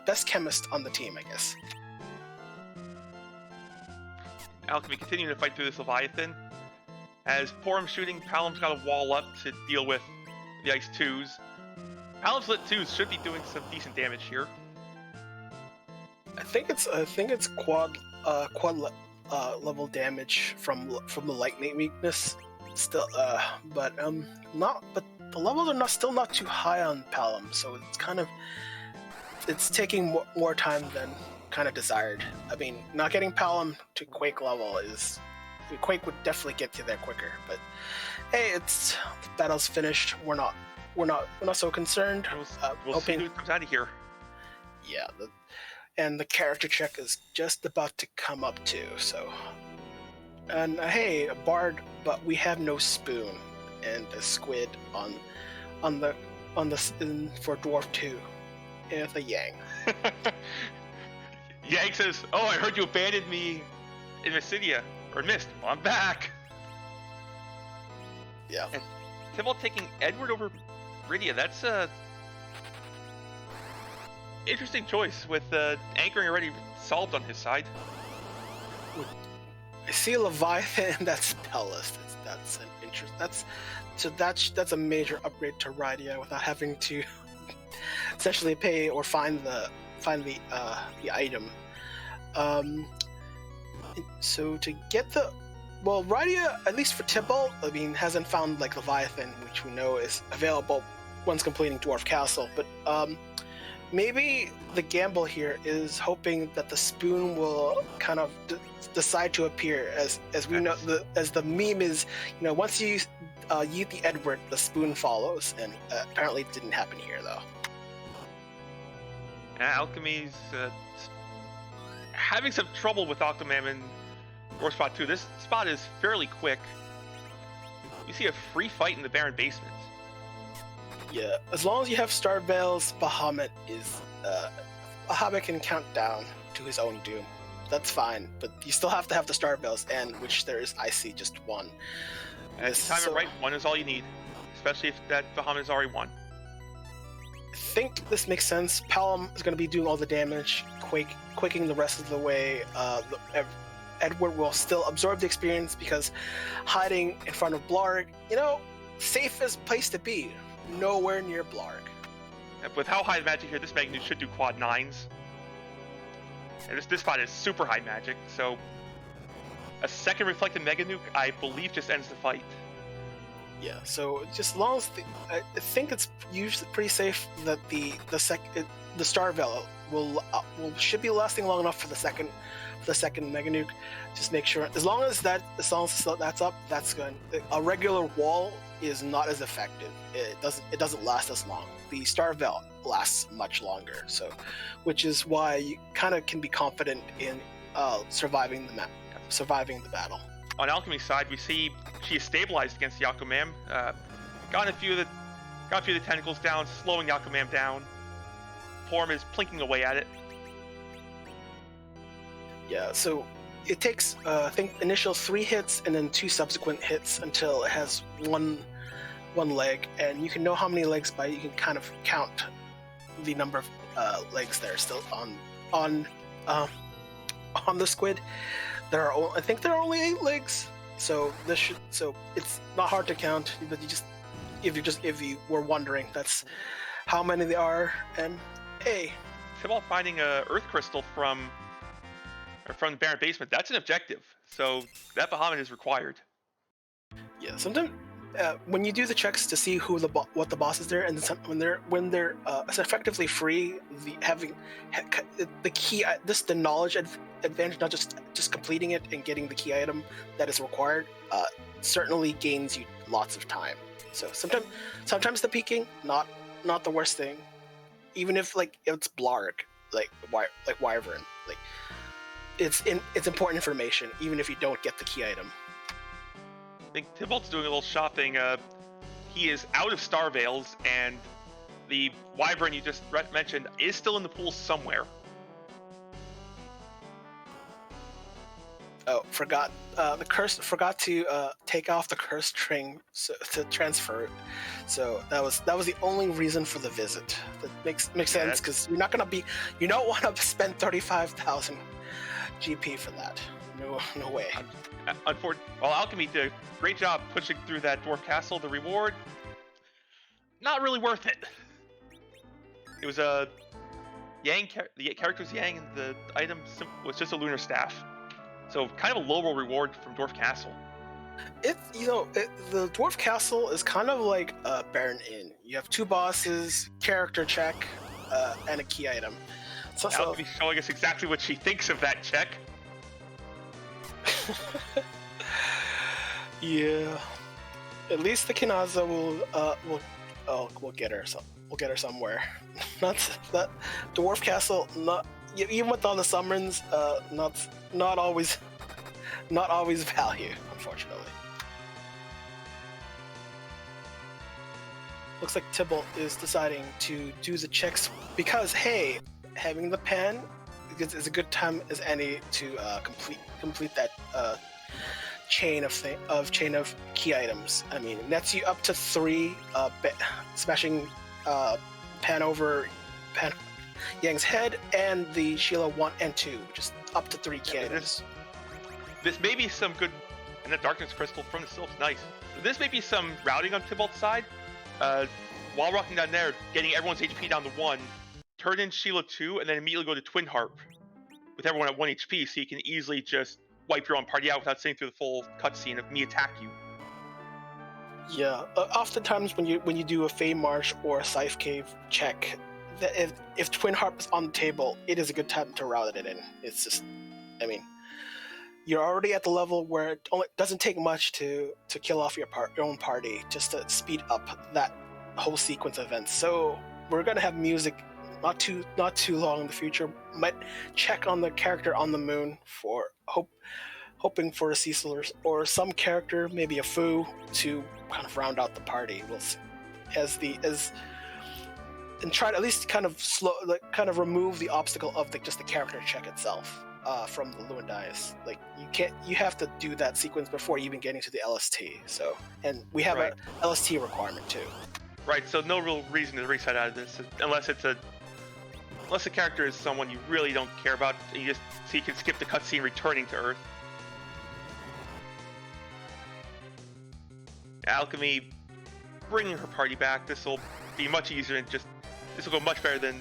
Speaker 2: best chemist on the team, I guess.
Speaker 1: Alchemie continuing to fight through this Leviathan. As Porum's shooting, Palom's got a wall up to deal with the Ice 2s. Palom's Lit 2s should be doing some decent damage here.
Speaker 2: I think it's quad level damage from the lightning weakness still, but the levels are still not too high on Palom, so it's taking more time than kind of desired. I mean, not getting Palom to Quake level Quake would definitely get you there quicker. But hey, the battle's finished. We're not so concerned.
Speaker 1: We'll see who comes out of here.
Speaker 2: Yeah, and the character check is just about to come up too. So, and hey, a bard, but we have no spoon and a squid for Dwarf 2. And the Yang.
Speaker 1: Yang says, "Oh, I heard you abandoned me in Mysidia or Mist. Well, I'm back."
Speaker 2: Yeah.
Speaker 1: And Tybalt taking Edward over Rydia. That's a interesting choice with anchoring already solved on his side.
Speaker 2: I see Leviathan and that's Spellist. That's an interest. That's a major upgrade to Rydia without having to essentially pay or find the item. So to get Rydia, at least for Tybalt, I mean, hasn't found like Leviathan, which we know is available once completing Dwarf Castle. But maybe the gamble here is hoping that the spoon will kind of decide to appear, as we know, as the meme is, once you yeet the Edward, the spoon follows, and apparently it didn't happen here though.
Speaker 1: Alchemie's having some trouble with Octomam in Dwarf Spot 2. This spot is fairly quick. You see a free fight in the Barren Basement.
Speaker 2: Yeah, as long as you have Star Veil's Bahamut Bahamut can count down to his own doom. That's fine, but you still have to have the Star Veils, and which there is, I see, just one.
Speaker 1: And if you time it right, one is all you need, especially if that Bahamut is already won.
Speaker 2: I think this makes sense. Palom is going to be doing all the damage, quaking the rest of the way. Edward will still absorb the experience because hiding in front of Blarg, safest place to be. Nowhere near Blarg.
Speaker 1: And with how high the magic here, this Magnuke should do quad 9s. And this spot is super high magic, so a second reflected Mega Nuke, I believe, just ends the fight.
Speaker 2: Yeah, so just as long as I think it's usually pretty safe that the Star Veil should be lasting long enough for the second Mega Nuke. Just make sure, as long as that's up, that's good. A regular wall is not as effective. It doesn't last as long. The Star Veil lasts much longer, so which is why you kind of can be confident in surviving the battle.
Speaker 1: On Alchemie's side, we see she is stabilized against the Alchemam. Got a few of the tentacles down, slowing the Alchemam down. Form is plinking away at it.
Speaker 2: Yeah, so it takes I think initial 3 hits and then 2 subsequent hits until it has one leg, and you can know how many legs by you can kind of count the number of legs that are still on the squid. I think there are only 8 legs, so it's not hard to count. But if you were wondering, that's how many there are. And hey,
Speaker 1: Tybalt finding a Earth Crystal from the Barren Basement. That's an objective, so that Bahamut is required.
Speaker 2: Yeah, sometimes when you do the checks to see what the boss is there, and when they're effectively free, the knowledge advantage, not just completing it and getting the key item that is required, certainly gains you lots of time. So sometimes the peeking, not the worst thing, even if it's Blarg, like Wyvern, it's important information, even if you don't get the key item.
Speaker 1: I think Tybalt's doing a little shopping. He is out of Star Veils, and the Wyvern you just mentioned is still in the pool somewhere.
Speaker 2: Oh, forgot to take off the curse string to transfer it. So that was the only reason for the visit. That makes sense, because you don't want to spend 35,000 GP for that. No way.
Speaker 1: Unfortunately, well, Alchemie did a great job pushing through that Dwarf Castle. The reward, not really worth it. It was the character's Yang, and the item was just a lunar staff. So kind of a low roll reward from Dwarf Castle.
Speaker 2: The Dwarf Castle is kind of like a Baron Inn. You have two bosses, character check, and a key item. So
Speaker 1: Alchemie showing us exactly what she thinks of that check.
Speaker 2: Yeah, at least the Kinaza will get her. So we'll get her somewhere. Not that Dwarf Castle. Not even with all the summons. Not always value, unfortunately. Looks like Tybalt is deciding to do the checks because, hey, having the pen is a good time as any to complete that chain of key items. I mean, it nets you up to 3 smashing pan over pan Yang's head, and the Sheila 1 and 2, which is up to 3 key items.
Speaker 1: This may be some good, and the Darkness Crystal from the Sylph's nice. This may be some routing on Tybalt's side. While rocking down there, getting everyone's HP down to 1, turn in Sheila 2, and then immediately go to Twin Harp with everyone at 1 HP, so you can easily just wipe your own party out without sitting through the full cutscene of me attack you.
Speaker 2: Yeah, oftentimes when you do a Fey March or a Scythe Cave check, if Twin Harp is on the table, it is a good time to route it in. It's just, I mean, you're already at the level where it doesn't take much to kill off your own party, just to speed up that whole sequence of events. So we're gonna have music not too long in the future. Might check on the character on the moon for hoping for a Cecil or some character, maybe a Fu, to kind of round out the party. We'll see, and try to at least kind of remove the obstacle of just the character check itself from the Luan Dice. Like you have to do that sequence before even getting to the LST. So, and we have an LST requirement too.
Speaker 1: Right. So no real reason to reset out of this unless the character is someone you really don't care about, and so you can skip the cutscene returning to Earth. Alchemie bringing her party back. This will be much easier and this will go much better than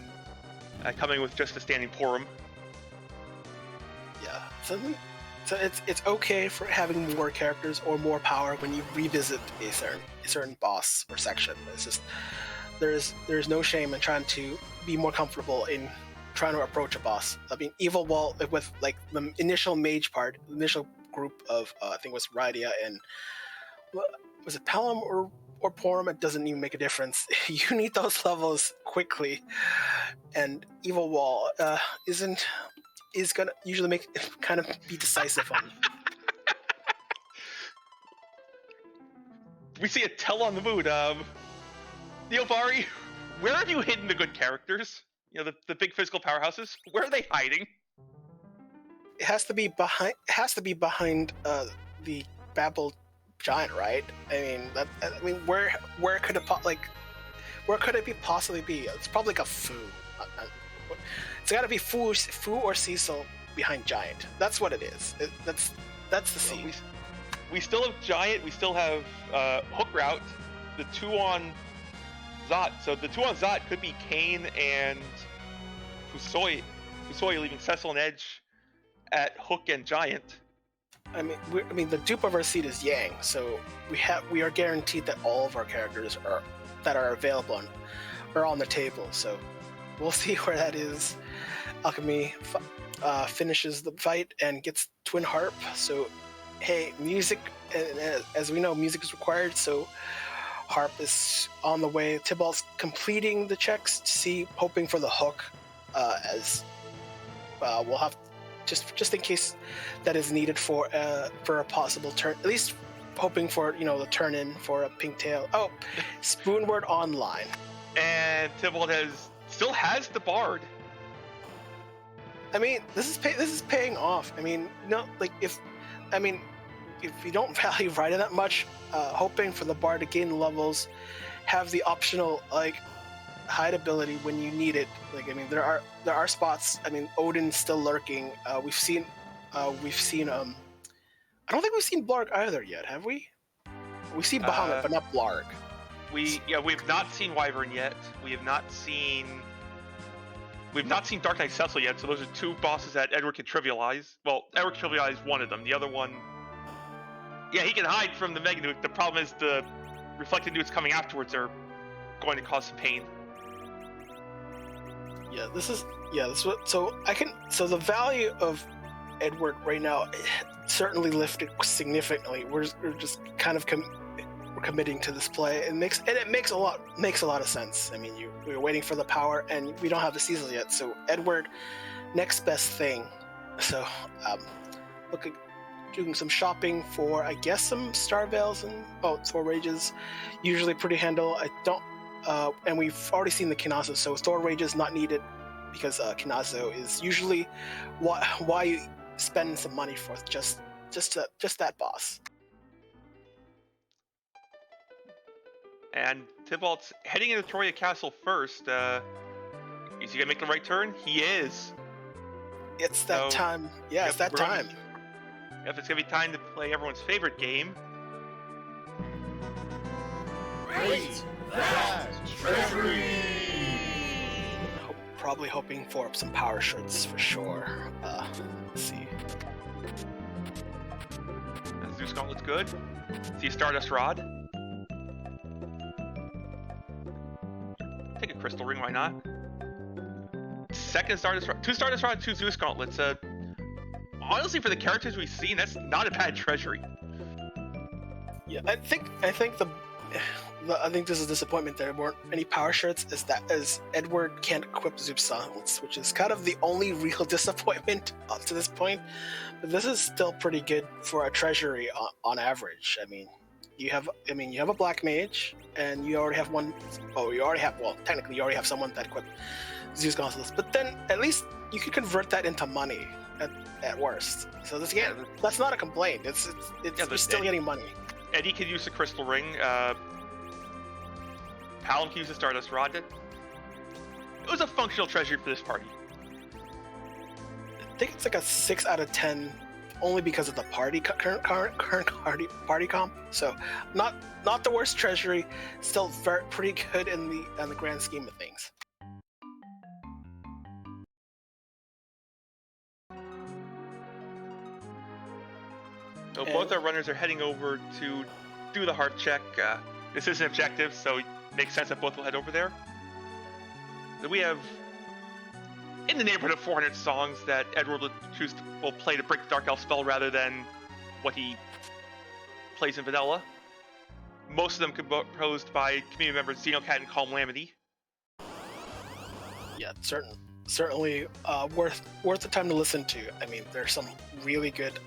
Speaker 1: coming with just a standing Porum.
Speaker 2: Yeah, so it's okay for having more characters or more power when you revisit a certain boss or section. It's just there's no shame in trying to be more comfortable in trying to approach a boss. I mean, Evil Wall with like the initial mage part, the initial group of I think it was Rydia and was it Pelham or Porum? It doesn't even make a difference. You need those levels quickly, and Evil Wall is gonna usually kind of be decisive on.
Speaker 1: We see a tell on the mood. Neobari, where have you hidden the good characters? You know, the big physical powerhouses. Where are they hiding?
Speaker 2: It has to be behind the Babel Giant, right? I mean, where could it possibly be? It's probably like a Fu. It's got to be Fu or Cecil behind Giant. That's what it is. That's the scene.
Speaker 1: We still have Giant. We still have Hook Route. The 2 on Zot. So the 2 on Zot could be Kane and Fusoi leaving Cecil and Edge at Hook and Giant.
Speaker 2: I mean, the dupe of our seat is Yang, so we are guaranteed that all of our characters that are available are on the table. So we'll see where that is. Alchemie finishes the fight and gets Twin Harp. So hey, music, as we know, music is required. So Harp is on the way. Tybalt's completing the checks hoping for the hook, as we'll have just in case that is needed for a possible turn. At least hoping for the turn in for a pink tail. Oh, Spoonward online.
Speaker 1: And Tybalt still has the Bard.
Speaker 2: I mean, this is paying off. I mean, if you don't value Ryder that much, hoping for the Bard to gain levels, have the optional hide ability when you need it. Like, I mean, there are spots. I mean, Odin's still lurking. We've seen. I don't think we've seen Blarg either yet, have we? We've seen Bahamut, but not Blarg.
Speaker 1: We've not seen Wyvern yet. We've not seen Dark Knight Cecil yet. So those are 2 bosses that Edward can trivialize. Well, Edward trivialized one of them. The other one, Yeah, he can hide from the Mega Nuke. The problem is the reflected nukes coming afterwards are going to cause some pain.
Speaker 2: Yeah, this is what. So the value of Edward right now certainly lifted significantly. We're just kind of we're committing to this play. It makes a lot of sense. I mean, we're waiting for the power, and we don't have the Cecil yet. So Edward, next best thing. So look at doing some shopping for, I guess, some Star Veils and Thor Rages. Usually pretty handle. I don't. And we've already seen the Kinazo, so Thor Rage is not needed because Kinazo is usually why you spend some money for just that boss.
Speaker 1: And Tybalt's heading into Troya Castle first. Is he gonna make the right turn? He is.
Speaker 2: It's that time. Yeah, it's that time.
Speaker 1: Yep, it's gonna be time to play everyone's favorite game.
Speaker 3: Great Vast Treasury!
Speaker 2: Probably hoping for some power shards for sure. Let's see.
Speaker 1: Zeus Gauntlet's good. See a Stardust Rod. Take a Crystal Ring, why not? Second Stardust Rod, 2 Stardust Rod, 2 Zeus Gauntlets. Honestly, for the characters we've seen, that's not a bad treasury.
Speaker 2: Yeah, I think this is a disappointment. There weren't any power shards, as Edward can't equip Zeus Gauntlets, which is kind of the only real disappointment up to this point. But this is still pretty good for a treasury on average. I mean, you have a Black Mage, and you already have one. Oh, technically you already have someone that equipped Zeus Gauntlets. But then at least you can convert that into money at worst. So this again, that's not a complaint. It's you're still getting money.
Speaker 1: Eddie could use a Crystal Ring. Palom can use a Stardust Rod. It was a functional treasury for this party.
Speaker 2: I think it's like a 6 out of 10, only because of the current party comp. So not the worst treasury. Still pretty good in the grand scheme of things.
Speaker 1: So both our runners are heading over to do the harp check. This is an objective, so it makes sense that both will head over there. So we have in the neighborhood of 400 songs that Edward will play to break the Dark Elf spell rather than what he plays in Vanilla. Most of them composed by community members Xenocat and Calm Lamity.
Speaker 2: Yeah, certainly worth the time to listen to. I mean, there's some really good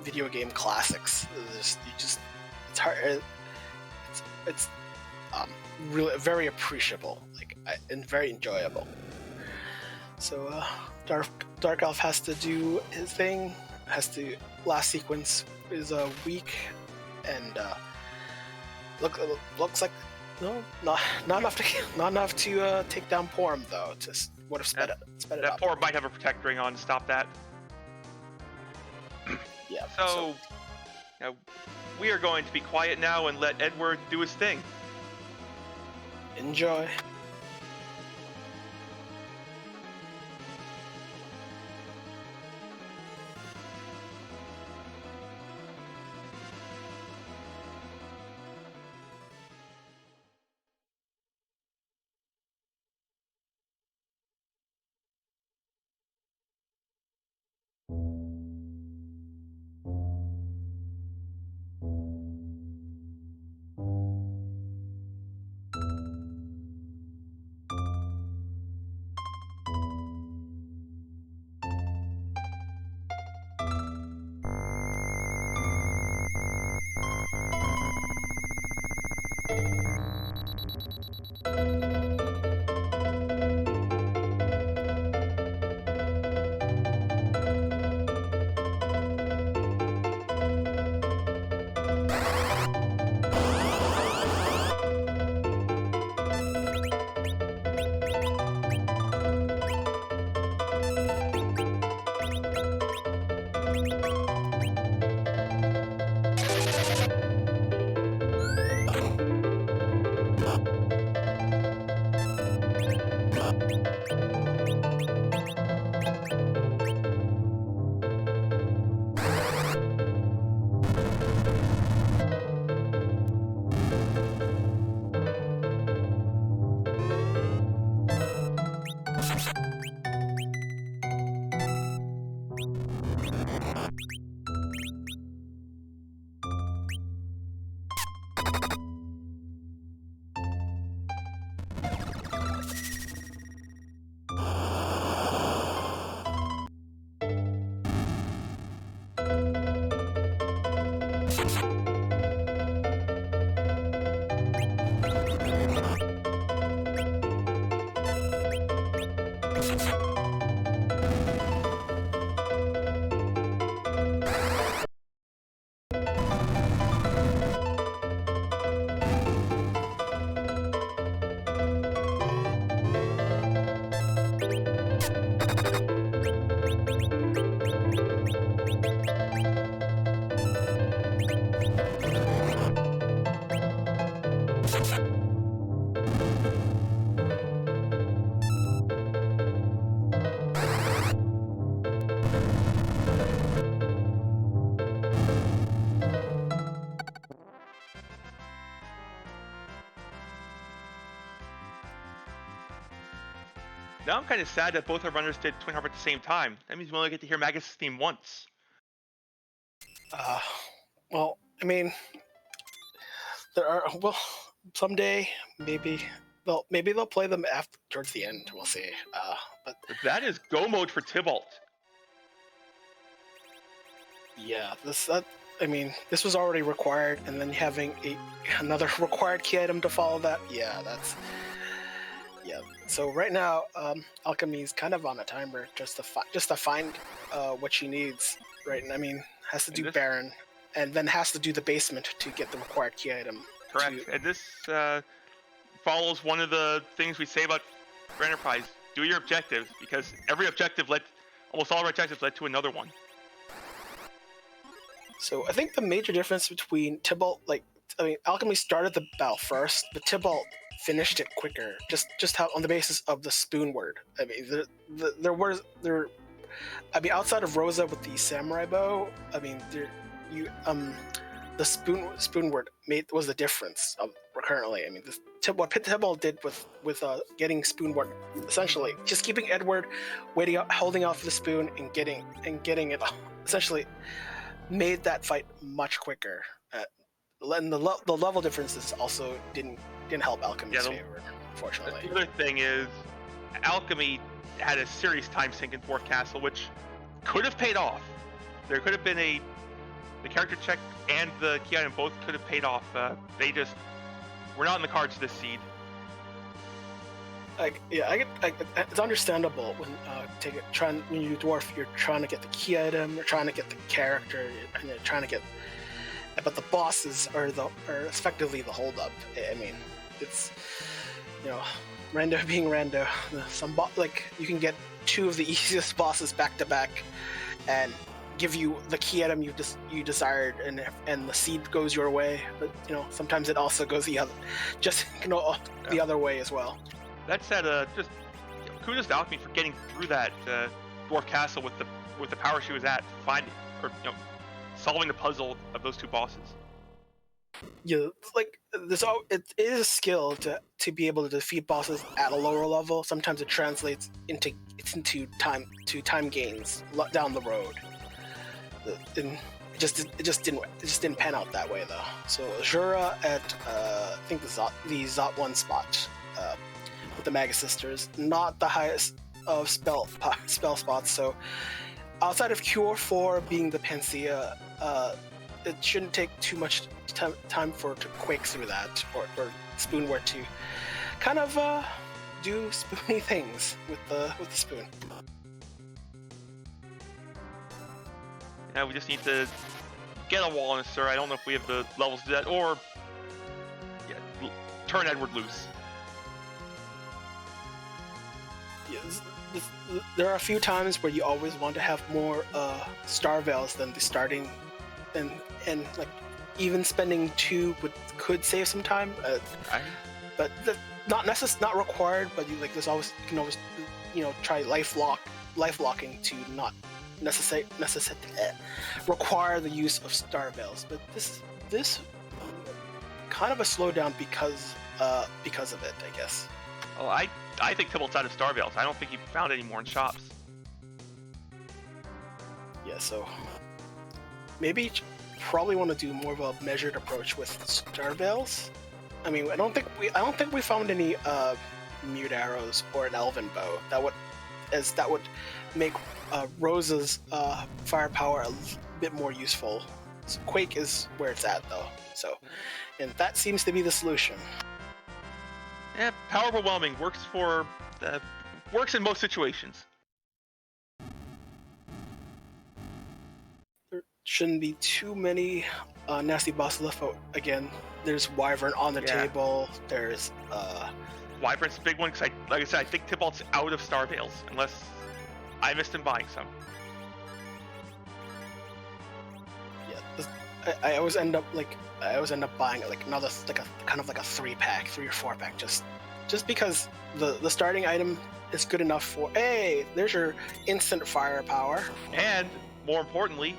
Speaker 2: video game classics. It's hard. It's really very appreciable, and very enjoyable. So Dark Elf has to do his thing. Last sequence is a week, and looks like not enough to take down Porum though. Just would have sped it up.
Speaker 1: That Porum might have a Protect Ring on to stop that.
Speaker 2: Yeah.
Speaker 1: So we are going to be quiet now and let Edward do his thing.
Speaker 2: Enjoy.
Speaker 1: Now I'm kind of sad that both our runners did Twin Harp at the same time. That means we only get to hear Magus' theme once.
Speaker 2: Well, I mean, there are someday maybe they'll play them after towards the end. We'll see. But
Speaker 1: That is go mode for Tybalt.
Speaker 2: yeah, this was already required, and then having another required key item to follow that. Yeah. So right now, Alchemie's kind of on a timer just to find what she needs. Right, and I mean, has to do Baron, and then has to do the basement to get the required key item.
Speaker 1: Correct, and this follows one of the things we say about Enterprise: do your objectives, because almost all of our objectives led to another one.
Speaker 2: So I think the major difference between Tybalt, Alchemie started the battle first, but Tybalt finished it quicker, just how on the basis of the spoon word. I mean, outside of Rosa with the samurai bow, I mean, the spoon word was the difference currently. I mean, what Tybalt did with getting spoon word, essentially just keeping Edward holding out for the spoon and getting it, essentially made that fight much quicker. And the level differences also didn't help Alchemie's favor, unfortunately.
Speaker 1: The other thing is, Alchemie had a serious time sink in Dwarf Castle, which could have paid off. There could have been the character check and the key item both could have paid off. They just were not in the cards this seed.
Speaker 2: It's understandable when when you Dwarf, you're trying to get the key item, you're trying to get the character, and you're trying to get. But the bosses are effectively the holdup. I mean, it's rando being rando. You can get two of the easiest bosses back to back, and give you the key item you desired, and the seed goes your way. But sometimes it also goes the other way as well.
Speaker 1: That said, just kudos to Alchemie for getting through that Dwarf Castle with the power she was at, solving the puzzle of those two bosses.
Speaker 2: Yeah, it is a skill to be able to defeat bosses at a lower level. Sometimes it translates into time gains down the road. It just didn't pan out that way though. So Jura at I think the Zot 1 spot with the Magus Sisters, not the highest of spell spots. So outside of Cure 4 being the Panacea, it shouldn't take too much time for it to quake through that, or Spoonware to kind of do spoony things with the spoon.
Speaker 1: Now we just need to get a wall in a sir. I don't know if we have the levels to do that, or turn Edward loose.
Speaker 2: Yes, there are a few times where you always want to have more Star Veils than the starting, and even spending 2 could save some time. But not required. But you can always try life locking to not require the use of Star Veils. But this kind of a slowdown because of it, I guess.
Speaker 1: Oh, I think Tybalt's out of Star Veils. I don't think he found any more in shops.
Speaker 2: Yeah, so maybe probably want to do more of a measured approach with Star Veils. I mean, I don't think we found any mute arrows or an elven bow that would make Rosa's firepower a bit more useful. So Quake is where it's at though. So, and that seems to be the solution.
Speaker 1: Yeah, power overwhelming works in most situations.
Speaker 2: There shouldn't be too many nasty bosses left out. Again, there's Wyvern on the table. There's
Speaker 1: Wyvern's a big one because like I said, I think Tybalt's out of Star Veils unless I missed him buying some.
Speaker 2: Yeah, I always end up buying another kind of like a 3 or 4 pack just because the starting item is good enough for there's your instant firepower,
Speaker 1: and more importantly,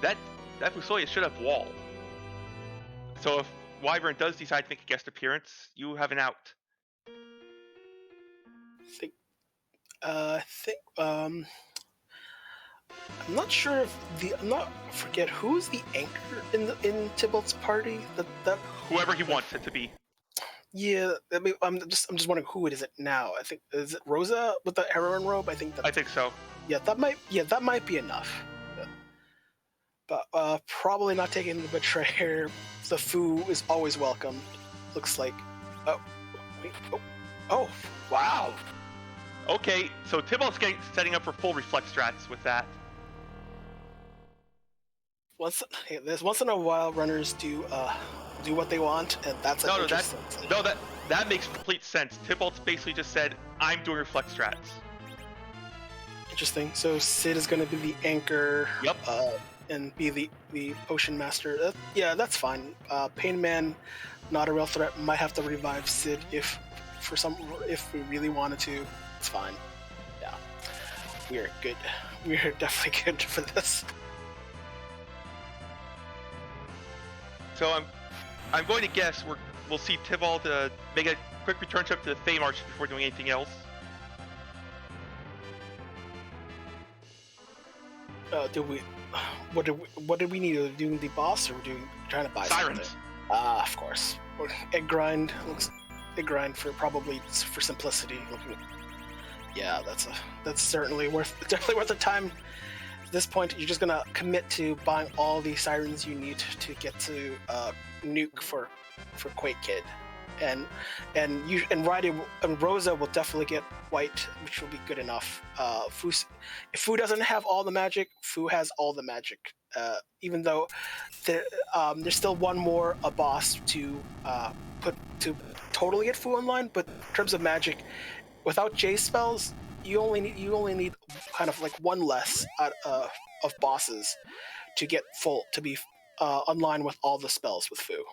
Speaker 1: that Fusolia should have wall. So if Wyvern does decide to make a guest appearance, you have an out.
Speaker 2: I think I'm not sure if I forget who's the anchor in Tybalt's party. That
Speaker 1: Whoever he wants it to be.
Speaker 2: yeah. I mean, I'm just wondering who it is now. I think is it Rosa with the heroine robe.
Speaker 1: I think so.
Speaker 2: Yeah, that might be enough. But probably not taking the betrayer. The foo is always welcome. Looks like. Oh, wait. Oh, wow.
Speaker 1: Okay, so Tybalt's setting up for full reflex strats with that.
Speaker 2: There's once in a while runners do what they want, and that's an interesting thing.
Speaker 1: That makes complete sense. Tybalt's basically just said, "I'm doing reflex strats."
Speaker 2: Interesting. So Sid is going to be the anchor.
Speaker 1: Yep.
Speaker 2: And be the potion master. Yeah, that's fine. Pain Man, not a real threat. Might have to revive Sid if we really wanted to. It's fine. Yeah, we're good. We're definitely good for this.
Speaker 1: So I'm going to guess we'll see Tybalt make a quick return trip to the Fey March before doing anything else.
Speaker 2: What did we need? Doing the boss, or trying to buy
Speaker 1: Sirens?
Speaker 2: Something? Of course. Egg grind for simplicity. Yeah, that's certainly definitely worth the time. At this point, you're just gonna commit to buying all the sirens you need to get to Nuke for Quake Kid, and Rosa will definitely get white, which will be good enough. If Fu doesn't have all the magic, Fu has all the magic. Even though there's still one more boss to put to totally get Fu online, but in terms of magic, without J spells, you only need kind of like one less of bosses to get full to be online with all the spells with Fu.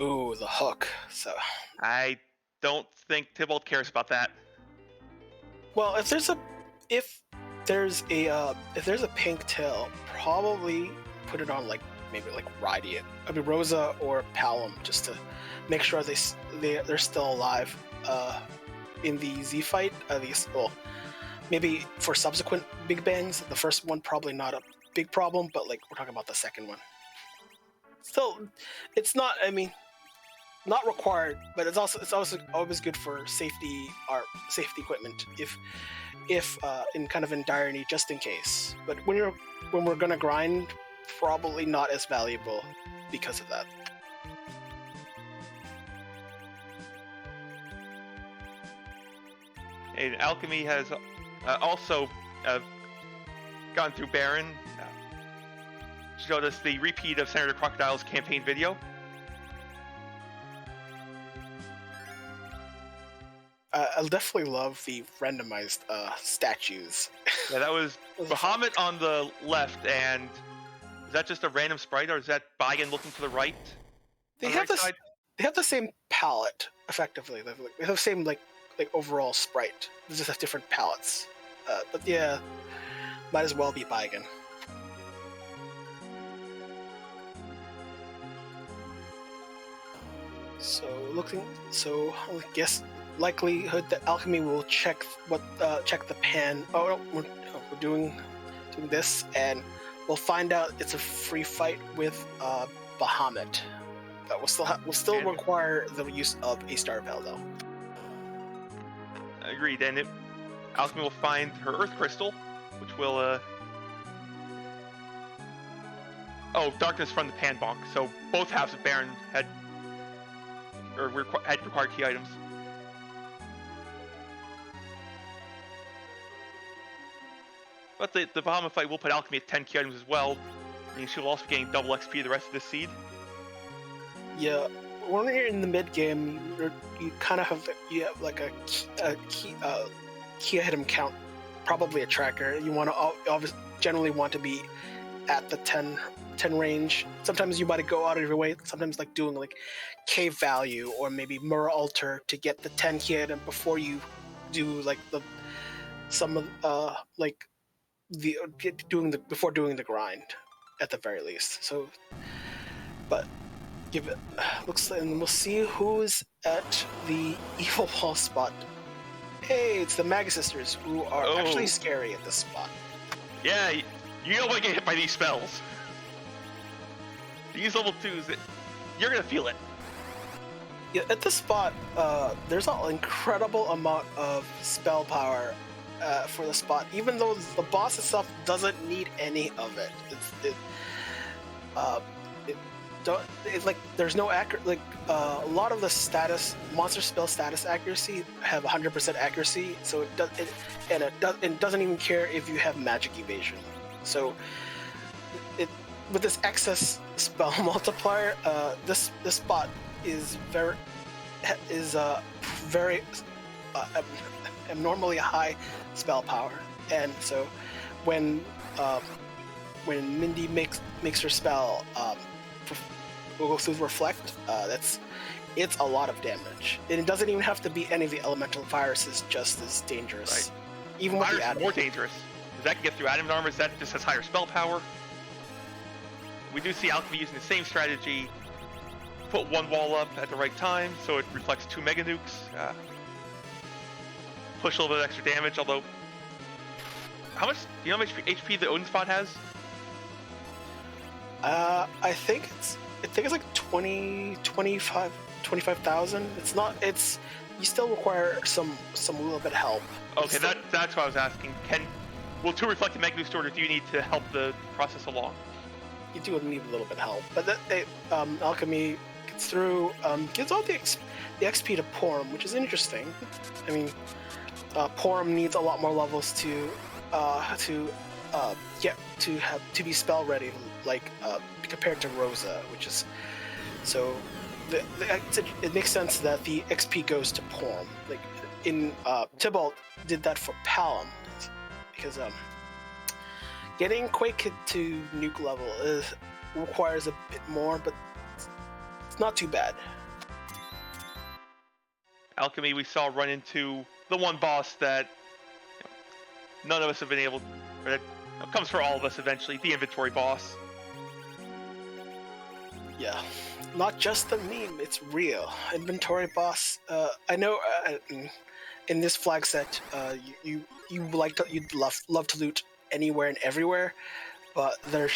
Speaker 2: Ooh, the hook. So
Speaker 1: I don't think Tybalt cares about that.
Speaker 2: well, if there's a pink tail, probably put it on maybe Radiant. I mean Rosa or Palom, just to make sure they're still alive in the Z fight. Maybe for subsequent Big Bangs. The first one probably not a big problem, but we're talking about the second one. Still, it's not. I mean, not required, but it's also always good for safety equipment if in dire need, just in case. But when we're gonna grind, probably not as valuable because of that.
Speaker 1: And Alchemie has also gone through Baron. Showed us the repeat of Senator Crocodile's campaign video.
Speaker 2: I'll definitely love the randomized statues.
Speaker 1: Yeah, that was Bahamut on the left, and is that just a random sprite, or is that Baigan looking to the right?
Speaker 2: They have the same palette, effectively. They have the same overall sprite. They just have different palettes. But yeah, might as well be Baigan. So I guess likelihood that Alchemy will check the pan. Oh no, we're doing this, and we'll find out it's a free fight with Bahamut. But we'll still require the use of a Star Bell though.
Speaker 1: Agreed, and Alchemy will find her Earth Crystal, which will Darkness from the Pan Bonk. So both halves of Baron had required key items. But the Bahamut fight will put Alchemy at 10 key items as well, and she will also be getting double XP the rest of this seed.
Speaker 2: Yeah, when you're in the mid game, you kind of have a key item count, probably a tracker. You want to generally want to be at the 10 range. Sometimes you might go out of your way. Sometimes doing cave value or maybe Mura Altar to get the 10 key item before you do before doing the grind at the very least. So, but give it. Looks like, and we'll see who's at the evil wall spot. Hey, it's the Mag Sisters, who are actually scary at this spot.
Speaker 1: Yeah, you don't want to get hit by these spells. These level 2s, you're gonna feel it.
Speaker 2: Yeah, at this spot, there's an incredible amount of spell power for the spot, even though the boss itself doesn't need any of it. It's like there's no accurate. A lot of the monster spell status accuracy have 100% accuracy, so it doesn't even care if you have magic evasion. So with this excess spell multiplier, this spot is very abnormally high spell power, and so when Mindy makes her spell, we'll go through Reflect. It's a lot of damage, and it doesn't even have to be any of the elemental viruses. Just as dangerous,
Speaker 1: right.
Speaker 2: Even with the
Speaker 1: Adamant. More dangerous. That can get through Adamant armors. That just has higher spell power. We do see Alchemie using the same strategy. Put one wall up at the right time, so it reflects 2 mega nukes. Push a little bit of extra damage. Although, how much? Do you know how much HP the Odin spot has?
Speaker 2: I think it's like 25,000. It's not. You still require some little bit of help.
Speaker 1: Okay, that's what I was asking. Will 2 reflected mega nukes order? Do you need to help the process along?
Speaker 2: You do need a little bit of help, but Alchemie gets through, gives all the XP to Porum, which is interesting. I mean, Porum needs a lot more levels to be spell ready, compared to Rosa, which is so. It makes sense that the XP goes to Porum. Like in Tybalt did that for Palom, because getting Quake to nuke level requires a bit more, but it's not too bad.
Speaker 1: Alchemie, we saw run into the one boss that none of us have been able, or that comes for all of us eventually, the inventory boss.
Speaker 2: Yeah, not just the meme, it's real. Inventory boss. I know in this flag set, you'd love to loot anywhere and everywhere, but there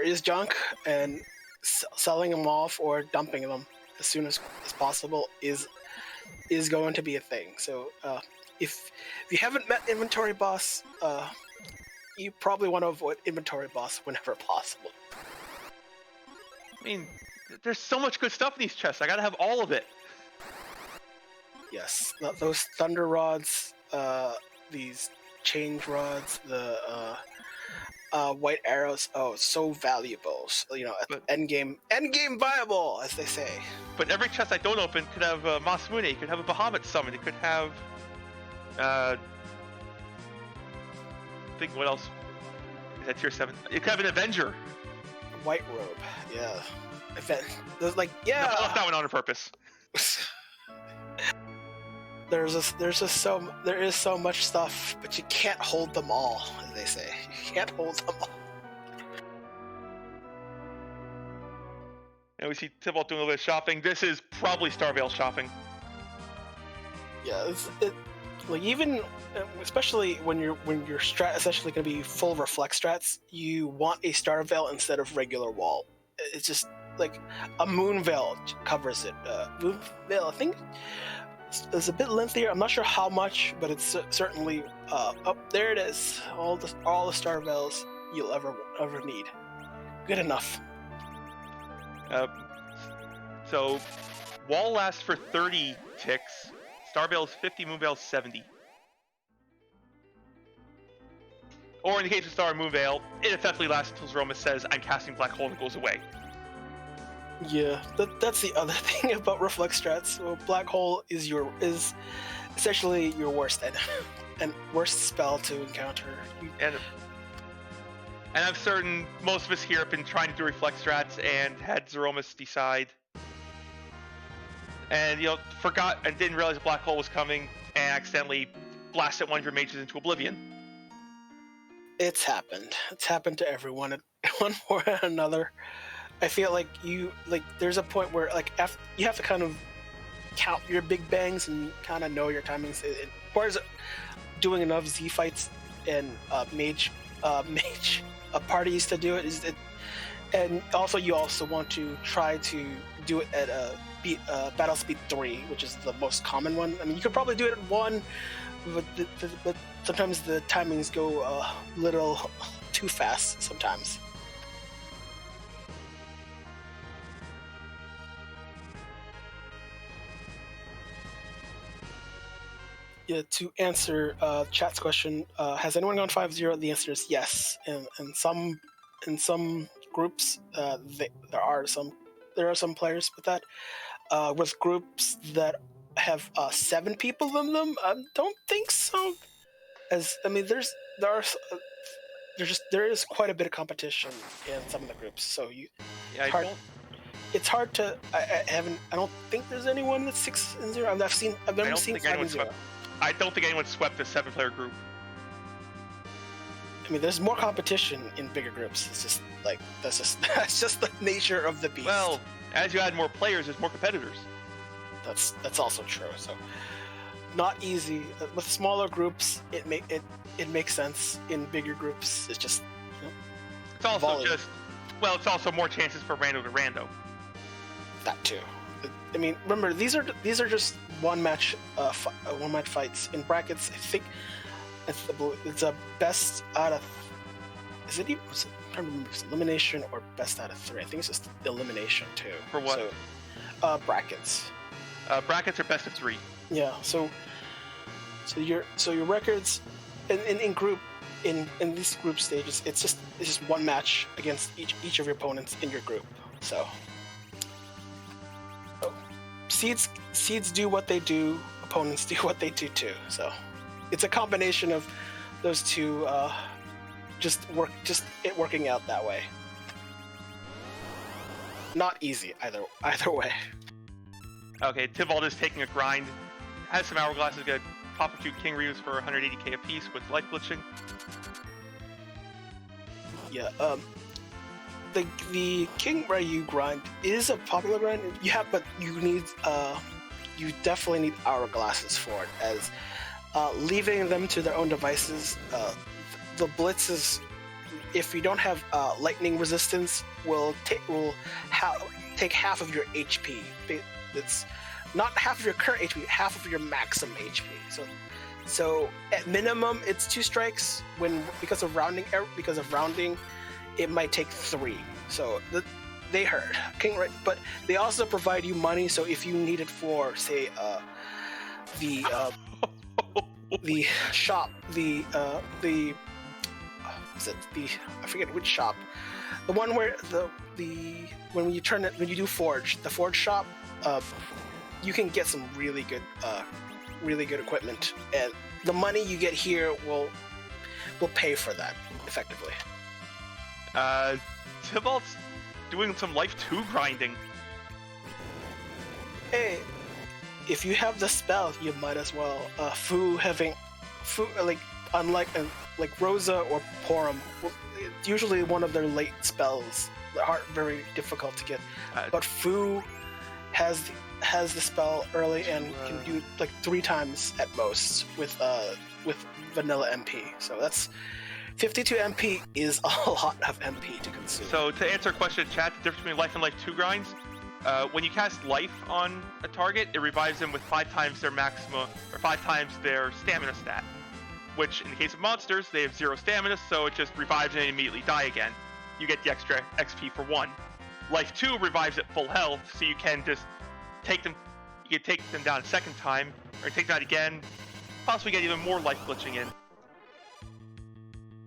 Speaker 2: is junk, and selling them off or dumping them as soon as possible is going to be a thing. So if you haven't met inventory boss, you probably want to avoid inventory boss whenever possible.
Speaker 1: I mean, there's so much good stuff in these chests. I gotta have all of it.
Speaker 2: Yes, those thunder rods, these change rods, the white arrows. Oh, so valuable. So, end game viable, as they say.
Speaker 1: But every chest I don't open could have Masamune, it could have a Bahamut summon, it could have think what else is that tier 7? It could have an Avenger.
Speaker 2: White robe, yeah. There's
Speaker 1: No, I left that one on purpose.
Speaker 2: There is so much stuff, but you can't hold them all, as they say. You can't hold them all.
Speaker 1: And we see Tybalt doing a little bit of shopping. This is probably Starvale shopping.
Speaker 2: Yeah, especially when your strat is essentially going to be full reflect strats, you want a Starvale instead of regular wall. It's just like a Moonveil covers it. Moonveil, I think, is a bit lengthier. I'm not sure how much, but it's certainly there. It is all the Starveils you'll ever need. Good enough.
Speaker 1: So wall lasts for 30 ticks. Starveil's 50, Moonveil's 70. Or in the case of Star Moonveil, it effectively lasts until Zroma says, "I'm casting Black Hole," and it goes away.
Speaker 2: Yeah, that's the other thing about reflect strats. Well, Black Hole is essentially your worst and worst spell to encounter.
Speaker 1: And I'm certain most of us here have been trying to do reflect strats and had Zeromus decide, and forgot and didn't realize a Black Hole was coming, and accidentally blasted one of your mages into oblivion. It's
Speaker 2: happened to everyone at one point or another. I feel like there's a point where you have to kind of count your big bangs and kind of know your timings. As far as doing enough Z fights and mage parties to do it, and also you also want to try to do it at battle speed 3, which is the most common one. I mean, you could probably do it at 1, but sometimes the timings go a little too fast sometimes. Yeah, to answer chat's question, has anyone gone 5-0? The answer is yes. And in some groups, there are some players with that. With groups that have 7 people in them, I don't think so. There is quite a bit of competition in some of the groups. So it's hard to. I don't think there's anyone that's 6-0. I've never seen 5-0.
Speaker 1: I don't think anyone swept a 7-player group.
Speaker 2: I mean, there's more competition in bigger groups. It's just that's just the nature of the beast.
Speaker 1: Well, as you add more players, there's more competitors.
Speaker 2: That's also true. So, not easy with smaller groups. It makes sense. In bigger groups, it's just.
Speaker 1: It's also it's also more chances for rando to rando.
Speaker 2: That too. I mean, remember these are just one match fights. In brackets, I think it's a best out of. Is it even? I don't remember if it's elimination or best out of 3. I think it's just elimination too.
Speaker 1: For what?
Speaker 2: So, brackets.
Speaker 1: Brackets are best of 3.
Speaker 2: Yeah. So your records in these group stages, it's just one match against each of your opponents in your group. So seeds do what they do, opponents do what they do too. So it's a combination of those two, it working out that way. Not easy either way.
Speaker 1: Okay, Tybalt is taking a grind. Has some hourglasses, gonna pop a few King Ryus for 180k apiece with life glitching.
Speaker 2: Yeah, the King Ryu grind is a popular grind. But you definitely need hourglasses for it, as leaving them to their own devices, the blitzes, if you don't have lightning resistance, will take half of your HP. It's not half of your current HP, half of your maximum HP. So at minimum, it's 2 strikes. Because of rounding, it might take 3. So they hurt. But they also provide you money. So if you need it for, say, the shop, I forget which shop, the one where when you do forge, the forge shop, you can get some really good equipment, and the money you get here will pay for that effectively.
Speaker 1: Tybalt's doing some life 2 grinding.
Speaker 2: Hey, if you have the spell, you might as well. Unlike Rosa or Porum, it's usually one of their late spells that aren't very difficult to get. But Fu has the spell early and can do 3 times at most with vanilla MP. So that's 52 MP is a lot of MP to consume.
Speaker 1: So to answer a question in chat, the difference between life and life 2 grinds, when you cast life on a target, it revives them with 5 times their maximum, or 5 times their stamina stat. Which, in the case of monsters, they have 0 stamina, so it just revives and immediately die again. You get the extra XP for 1. Life 2 revives at full health, so you can just take them down a second time, or take them out again, possibly get even more life glitching in.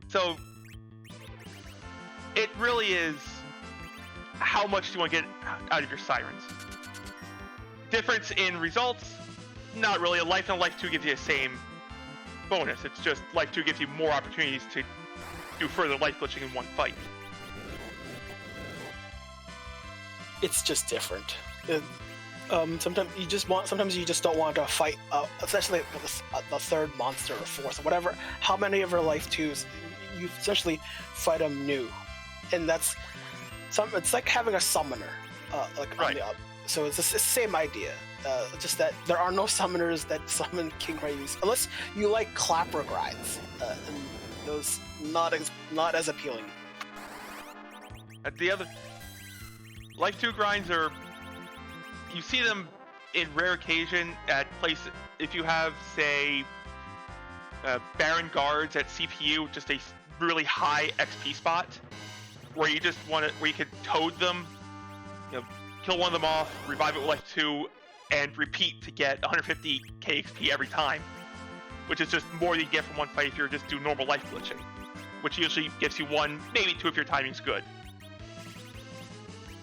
Speaker 1: So, it really is how much do you want to get out of your sirens. Difference in results? Not really. A life and a life 2 gives you the same bonus. It's just life 2 gives you more opportunities to do further life glitching in one fight.
Speaker 2: It's just different. Sometimes you just don't want to fight, especially the 3rd monster or 4th, whatever. How many of her life 2s? You essentially fight them new, and that's It's like having a summoner, like on
Speaker 1: Right.
Speaker 2: the up. So it's the same idea. Just that there are no summoners that summon King Ryu's unless you like clapper grinds, and those not as appealing.
Speaker 1: At the other, Life 2 grinds are, you see them in rare occasion at places, if you have, say, Baron guards at CPU, just a really high XP spot, where you just want to, where you could toad them, kill one of them off, revive it with Life 2, and repeat to get 150k XP every time, which is just more than you get from one fight if you're just doing normal life glitching, which usually gives you 1, maybe 2 if your timing's good.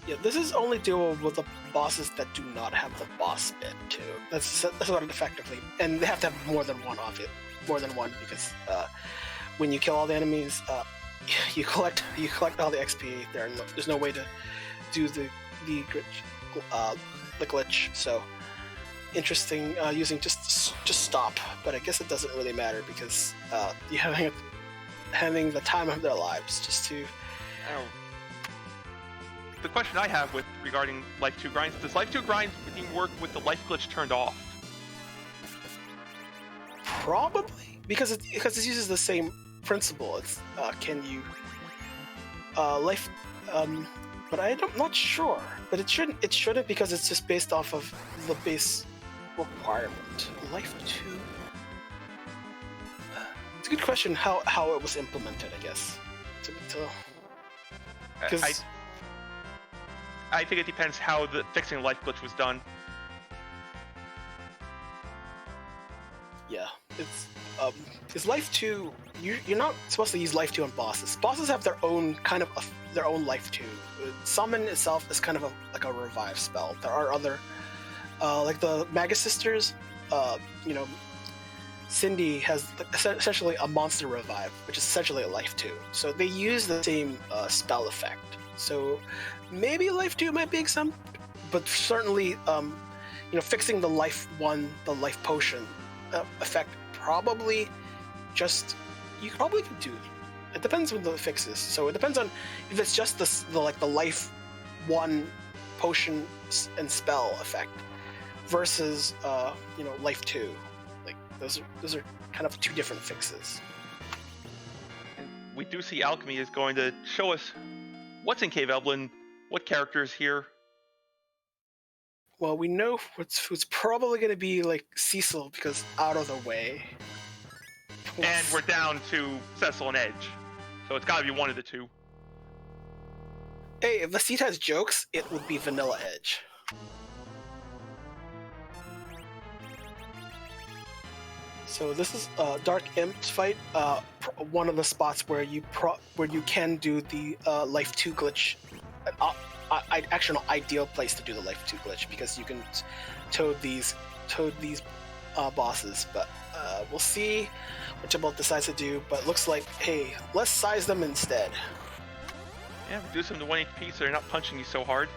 Speaker 2: Yeah, this is only doable with the bosses that do not have the boss bit too. That's what it effectively, and they have to have more than one of it, because when you kill all the enemies, you collect all the XP. There's no way to do the glitch. So interesting using just stop, but I guess it doesn't really matter because you having the time of their lives just to.
Speaker 1: The question I have regarding Life 2 grinds, does Life 2 grinds even work with the life glitch turned off?
Speaker 2: Probably because it uses the same principle. It's can you life, but I'm not sure. But it shouldn't because it's just based off of the base requirement. Life 2. It's a good question how it was implemented. I guess. Because.
Speaker 1: I think it depends how the fixing the life glitch was done.
Speaker 2: Yeah, it's Life 2. You're not supposed to use Life 2 on bosses. Bosses have their own their own Life 2. Summon itself is kind of like a revive spell. There are other, like the Magus Sisters. Cindy has essentially a monster revive, which is essentially a Life 2. So they use the same spell effect. So maybe Life 2 might be exempt, but certainly, fixing the Life 1, the Life Potion effect, probably you probably could do it. It depends on the fixes. So it depends on if it's just the Life 1 Potion and spell effect versus, Life 2. Like, those are kind of 2 different fixes.
Speaker 1: And we do see Alchemie is going to show us what's in Cave Eblin, what characters here.
Speaker 2: Well, we know who's probably going to be like Cecil because out of the way.
Speaker 1: And we're down to Cecil and Edge, so it's got to be one of the 2.
Speaker 2: Hey, if the seat has jokes, it would be Vanilla Edge. So this is Dark Imp's fight. One of the spots where you can do the Life 2 glitch. Actually, an ideal place to do the Life 2 glitch because you can toad these bosses. But we'll see what Tybalt decides to do. But it looks like, hey, let's size them instead.
Speaker 1: Yeah, reduce them to 1 HP so they're not punching you so hard.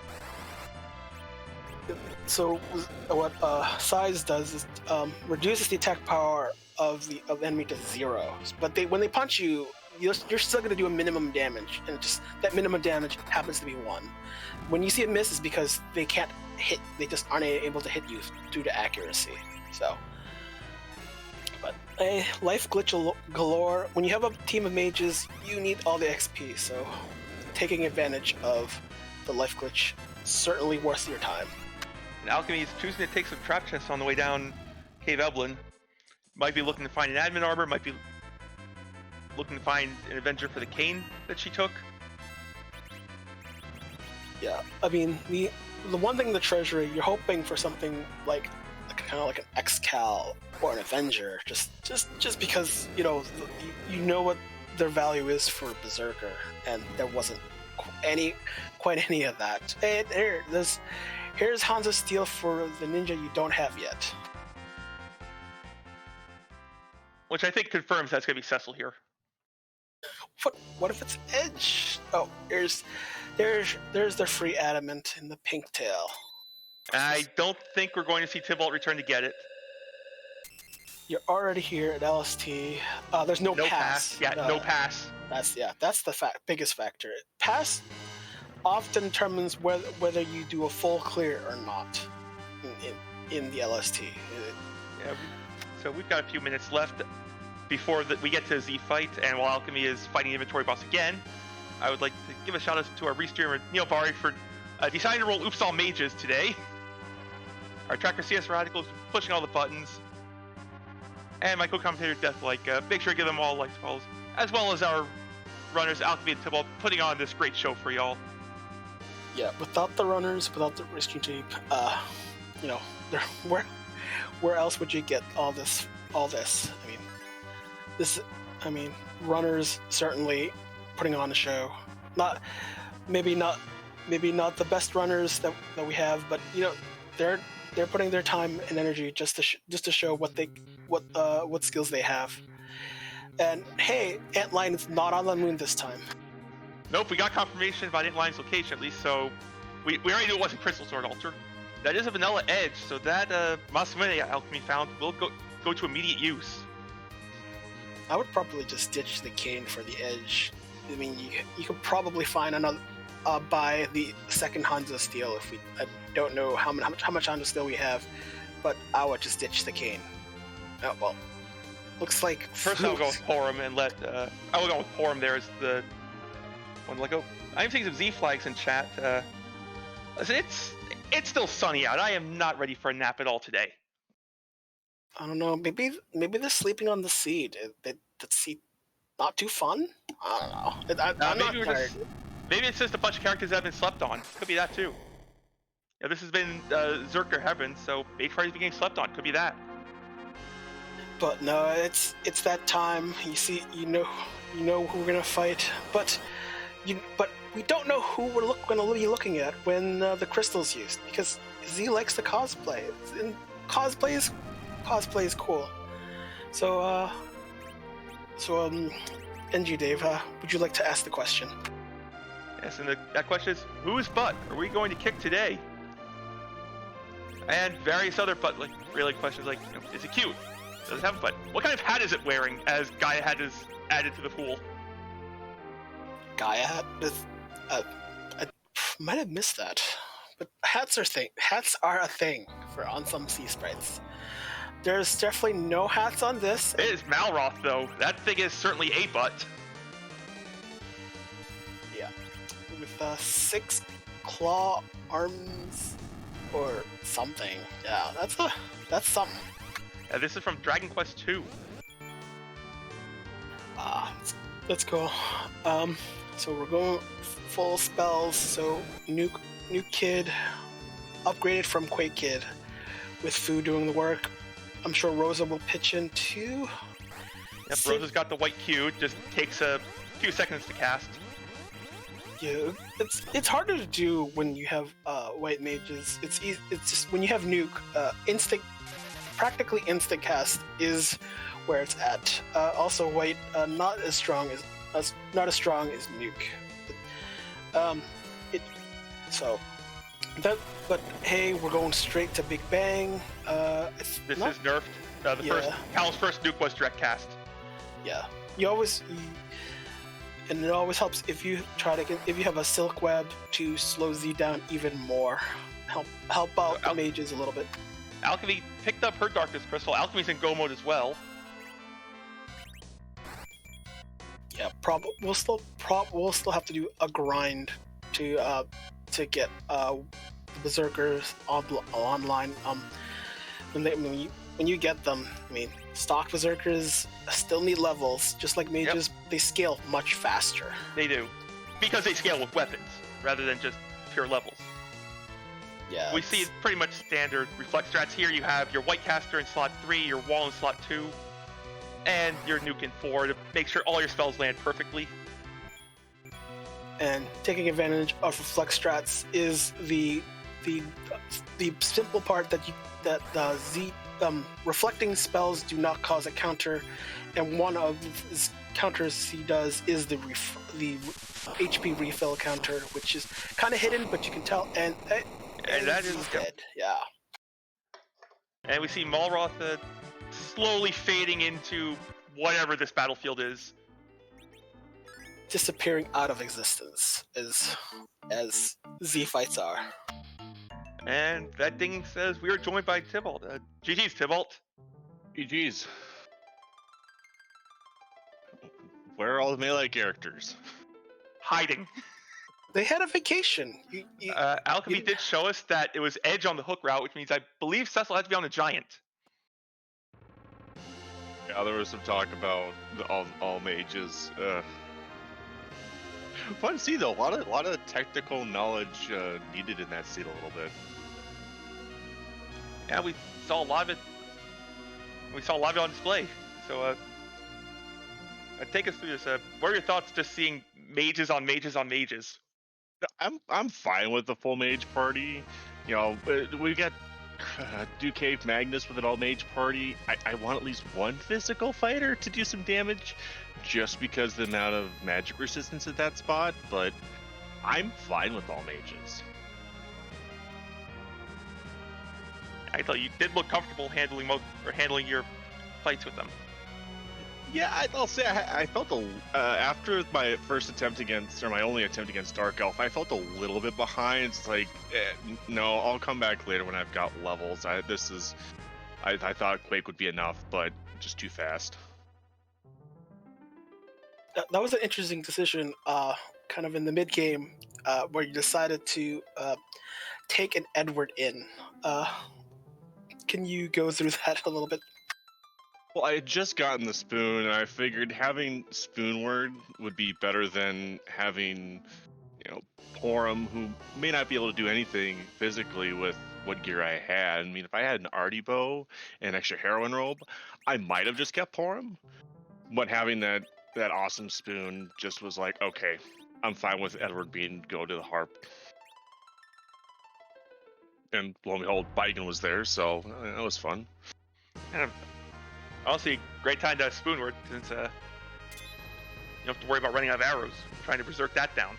Speaker 2: So what size does is reduces the attack power of the enemy to 0. But when they punch you, you're still going to do a minimum damage, and just that minimum damage happens to be 1. When you see it miss, is because they can't hit. They just aren't able to hit you due to accuracy. So, but life glitch galore. When you have a team of mages, you need all the XP. So, taking advantage of the life glitch certainly worth your time.
Speaker 1: And Alchemie is choosing to take some trap chests on the way down Cave Eblin. Might be looking to find an admin arbor, might be looking to find an Avenger for the cane that she took.
Speaker 2: Yeah, I mean, the one thing in the treasury, you're hoping for something like kind of like an X-Cal or an Avenger, just because, you know what their value is for Berserker, and there wasn't quite any of that. And here's Hanzo Steel for the ninja you don't have yet.
Speaker 1: Which I think confirms that's going to be Cecil here.
Speaker 2: What if it's Edge? Oh, there's their free Adamant in the pink tail.
Speaker 1: I don't think we're going to see Tybalt return to get it.
Speaker 2: You're already here at LST. There's no pass.
Speaker 1: Yeah, no pass.
Speaker 2: That's the biggest factor. Pass often determines whether you do a full clear or not in the LST.
Speaker 1: Yeah, so we've got a few minutes left before we get to Z fight, and while Alchemy is fighting the inventory boss again, I would like to give a shout out to our restreamer Neil Bari for deciding to roll Oops All Mages today. Our tracker CS Radical is pushing all the buttons, and my co-commentator Deathlike, make sure to give them all likes, follows, as well as our runners Alchemy and Tybalt putting on this great show for y'all.
Speaker 2: Yeah, without the runners, without the rescue team, you know, where else would you get all this? Runners certainly putting on a show. Maybe not the best runners that we have, but you know, they're putting their time and energy just to show what skills they have. And hey, Antline is not on the moon this time.
Speaker 1: Nope, we got confirmation about Antline's location at least, so we already knew it wasn't Crystal Sword Altar. That is a vanilla edge, so that Masamune Alchemy found will go to immediate use.
Speaker 2: I would probably just ditch the cane for the edge. I mean, you could probably find another buy the second Hanzo Steel if I don't know how much Hanzo Steel we have, but I would just ditch the cane. Oh well, looks like
Speaker 1: first I'll go with Porum and let I will go with Porum there as the one. Like, I'm seeing some Z flags in chat. It's still sunny out. I am not ready for a nap at all today.
Speaker 2: I don't know. Maybe they're sleeping on the seed. That seed not too fun. I don't know. I'm not tired.
Speaker 1: Maybe it's just a bunch of characters that have been slept on. Could be that too. Yeah, this has been Zerker Heaven, so Mage Party's been getting slept on. Could be that.
Speaker 2: But no, it's that time. You know who we're gonna fight, but we don't know who we're gonna be looking at when the crystal's used, because Z likes to cosplay. And cosplay is cool. So NG Dave, would you like to ask the question?
Speaker 1: Yes, and that question is, whose butt are we going to kick today? And various other butt related questions like, is it cute? Does it have a butt? What kind of hat is it wearing? As Gaia hat is added to the pool.
Speaker 2: Gaia hat? I might have missed that. But hats are a thing on some sea sprites. There's definitely no hats on this.
Speaker 1: It is Malroth though. That thing is certainly a butt.
Speaker 2: Yeah. With 6 claw arms or something. Yeah, that's something.
Speaker 1: Yeah, this is from Dragon Quest II.
Speaker 2: Let's go. So we're going full spells. So new kid, upgraded from Quake Kid, with Fu doing the work. I'm sure Rosa will pitch in too.
Speaker 1: Yep, Rosa's got the white Q. Just takes a few seconds to cast.
Speaker 2: Yeah, it's harder to do when you have white mages. It's easy. It's just when you have nuke, practically instant cast is where it's at. Also, white not as strong as nuke. But hey, we're going straight to Big Bang.
Speaker 1: This is nerfed. Cal's first nuke was direct cast.
Speaker 2: Yeah, and it always helps if you have a silk web to slow Z down even more. Help out the mages a little bit.
Speaker 1: Alchemy picked up her Darkness Crystal. Alchemy's in go mode as well.
Speaker 2: Yeah, we'll still have to do a grind to get Berserkers online. When you get them, I mean, stock Berserkers still need levels, just like mages. Yep. They scale much faster.
Speaker 1: They do, because they scale with weapons rather than just pure levels.
Speaker 2: Yeah,
Speaker 1: we see pretty much standard reflex strats here. You have your white caster in slot 3, your wall in slot 2, and your nuke in 4 to make sure all your spells land perfectly.
Speaker 2: And taking advantage of reflex strats is the simple part that Z reflecting spells do not cause a counter, and one of the counters he does is the HP refill counter, which is kind of hidden, but you can tell, and that is dead. Yeah.
Speaker 1: And we see Malroth slowly fading into whatever this battlefield is.
Speaker 2: disappearing out of existence, as Z fights are.
Speaker 1: And that ding says we are joined by Tybalt. GG's, Tybalt.
Speaker 3: GG's. Where are all the melee characters?
Speaker 1: Hiding.
Speaker 2: They had a vacation.
Speaker 1: Alchemy did show us that it was Edge on the hook route, which means I believe Cecil had to be on the Giant.
Speaker 3: Yeah, there was some talk about all mages. Fun to see though. A lot of technical knowledge needed in that scene a little bit.
Speaker 1: Yeah, we saw a lot of it. We saw a lot of it on display. So, take us through this. What are your thoughts just seeing mages on mages on mages?
Speaker 3: I'm fine with the full mage party. You know, we got Duke Magnus with an all mage party. I want at least one physical fighter to do some damage, just because the amount of magic resistance at that spot. But I'm fine with all mages.
Speaker 1: I thought you did look comfortable handling your fights with them.
Speaker 3: Yeah, I'll say I felt after my first attempt against, or my only attempt against Dark Elf, I felt a little bit behind. It's like, no, I'll come back later when I've got levels. I thought Quake would be enough, but just too fast.
Speaker 2: That was an interesting decision, kind of in the mid game, where you decided to take an Edward in. Can you go through that a little bit?
Speaker 3: Well, I had just gotten the spoon, and I figured having Spoonward would be better than having, Porum, who may not be able to do anything physically with what gear I had. I mean, if I had an Artie bow and an extra heroin robe, I might have just kept Porum. But having that awesome spoon just was like, okay, I'm fine with Edward go to the harp. And lo and behold, Bigan was there, so that was fun.
Speaker 1: And honestly, great time to Spoonward, since you don't have to worry about running out of arrows, trying to berserk that down.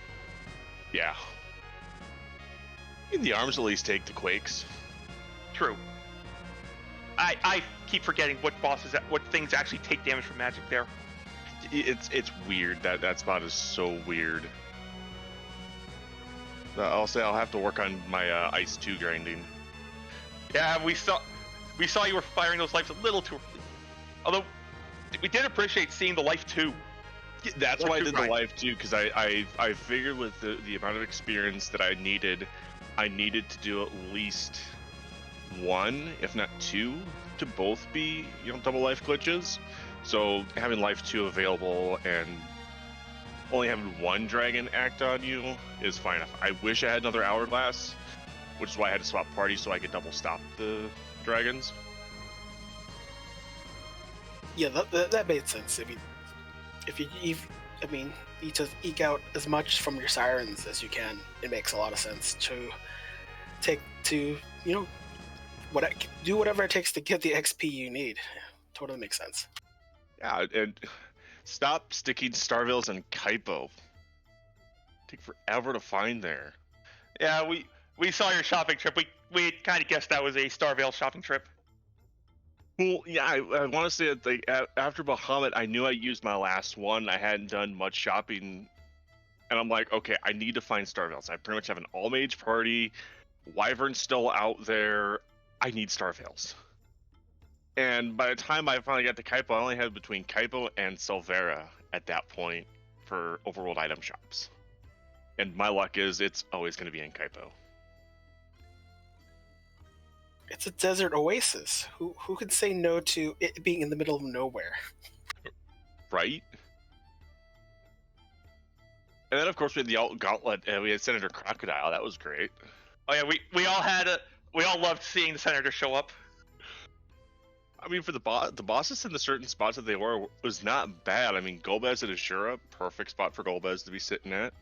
Speaker 3: Yeah. In the arms, at least take the quakes.
Speaker 1: True. I keep forgetting what things actually take damage from magic there.
Speaker 3: It's weird. That spot is so weird. I'll say I'll have to work on my Ice 2 grinding.
Speaker 1: Yeah, we saw you were firing those lives a little too early. Although, we did appreciate seeing the life 2.
Speaker 3: That's why I did the life 2, because I figured with the amount of experience that I needed to do at least 1, if not 2, to both be, double life glitches. So having life 2 available and only having 1 dragon act on you is fine enough. I wish I had another hourglass, which is why I had to swap parties so I could double stop the dragons.
Speaker 2: Yeah, that made sense. I mean, if you just eke out as much from your sirens as you can, it makes a lot of sense to do whatever it takes to get the XP you need. Totally makes sense.
Speaker 3: Yeah, and stop sticking Starveils and Kaipo. Take forever to find there.
Speaker 1: Yeah, we saw your shopping trip. We kind of guessed that was a Starveil shopping trip.
Speaker 3: Well, yeah, I want to say that after Bahamut, I knew I used my last one. I hadn't done much shopping, and I'm like, okay, I need to find Starveils. I pretty much have an all-mage party. Wyvern's still out there. I need Starveils. And by the time I finally got to Kaipo, I only had between Kaipo and Silvera at that point for overworld item shops. And my luck is it's always going to be in Kaipo.
Speaker 2: It's a desert oasis. Who could say no to it being in the middle of nowhere?
Speaker 3: Right? And then, of course, we had the Alt Gauntlet, and we had Senator Crocodile. That was great.
Speaker 1: Oh yeah, we all loved seeing the Senator show up.
Speaker 3: I mean, for the bosses in the certain spots that they were was not bad. I mean, Golbez at Ashura, perfect spot for Golbez to be sitting at.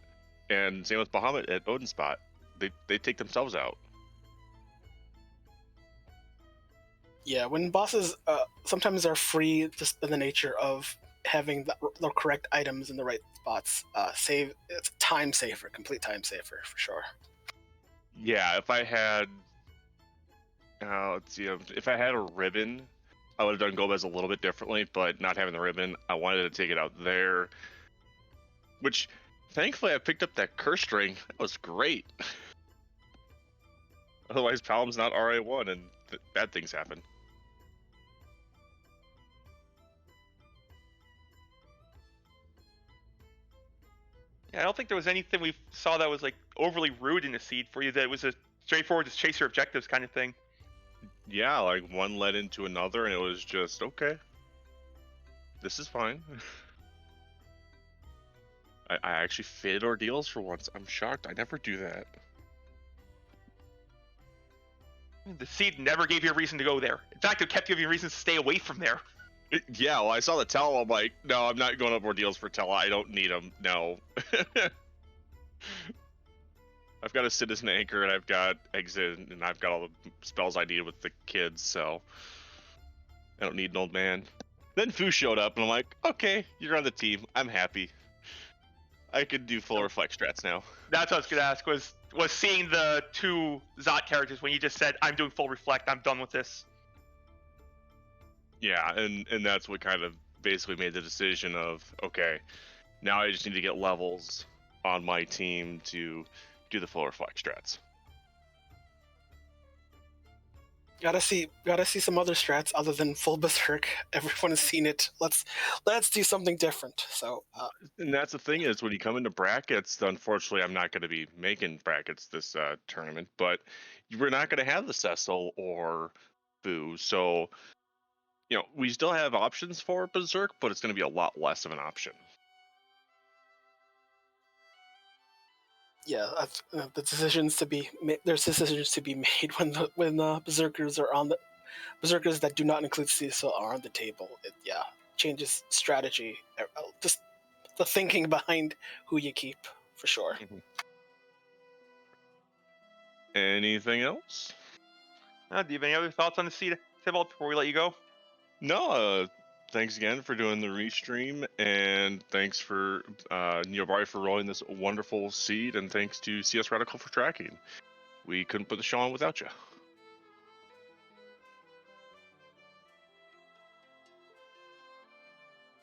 Speaker 3: And same with Bahamut at Odin spot. They take themselves out.
Speaker 2: Yeah, when bosses sometimes are free just in the nature of having the correct items in the right spots, it's time safer, complete time safer for sure.
Speaker 3: Yeah, if I had, let's see, if I had a ribbon, I would have done Golbez a little bit differently. But not having the ribbon, I wanted to take it out there. which thankfully I picked up that curse string. That was great. Otherwise, Palom's not RA1 and bad things happen.
Speaker 1: Yeah, I don't think there was anything we saw that was like overly rude in the seed for you. That it was a straightforward just chase your objectives kind of thing.
Speaker 3: Yeah, like one led into another, and it was just okay. This is fine. I actually fitted ordeals for once. I'm shocked. I never do that.
Speaker 1: The seed never gave you a reason to go there. In fact, it kept giving you reasons to stay away from there.
Speaker 3: Yeah, well, I saw the Tell. I'm like, no, I'm not going up ordeals for Tell. I don't need them. No. I've got a Citizen Anchor, and I've got Exit, and I've got all the spells I need with the kids, so I don't need an old man. Then Fu showed up, and I'm like, okay, you're on the team. I'm happy. I could do full reflect strats now.
Speaker 1: That's what I was gonna ask. Was seeing the two Zot characters when you just said, "I'm doing full reflect. I'm done with this."
Speaker 3: Yeah, and that's what kind of basically made the decision of, okay, now I just need to get levels on my team to do the full reflect strats.
Speaker 2: Gotta see some other strats other than full berserk. Everyone has seen it. Let's do something different. So
Speaker 3: And that's the thing is when you come into brackets, unfortunately, I'm not going to be making brackets this tournament, but we're not going to have the Cecil or Boo. So, we still have options for Berserk, but it's going to be a lot less of an option.
Speaker 2: yeah, the decisions to be there's decisions to be made when the berserkers are on the berserkers that do not include Cecil are on the table. It changes strategy. Just the thinking behind who you keep for sure.
Speaker 3: Anything else?
Speaker 1: Do you have any other thoughts on the seed, Tybalt, before we let you go?
Speaker 3: No, thanks again for doing the restream, and thanks for Neobari for rolling this wonderful seed, and thanks to CS Radical for tracking. We couldn't put the show on without you.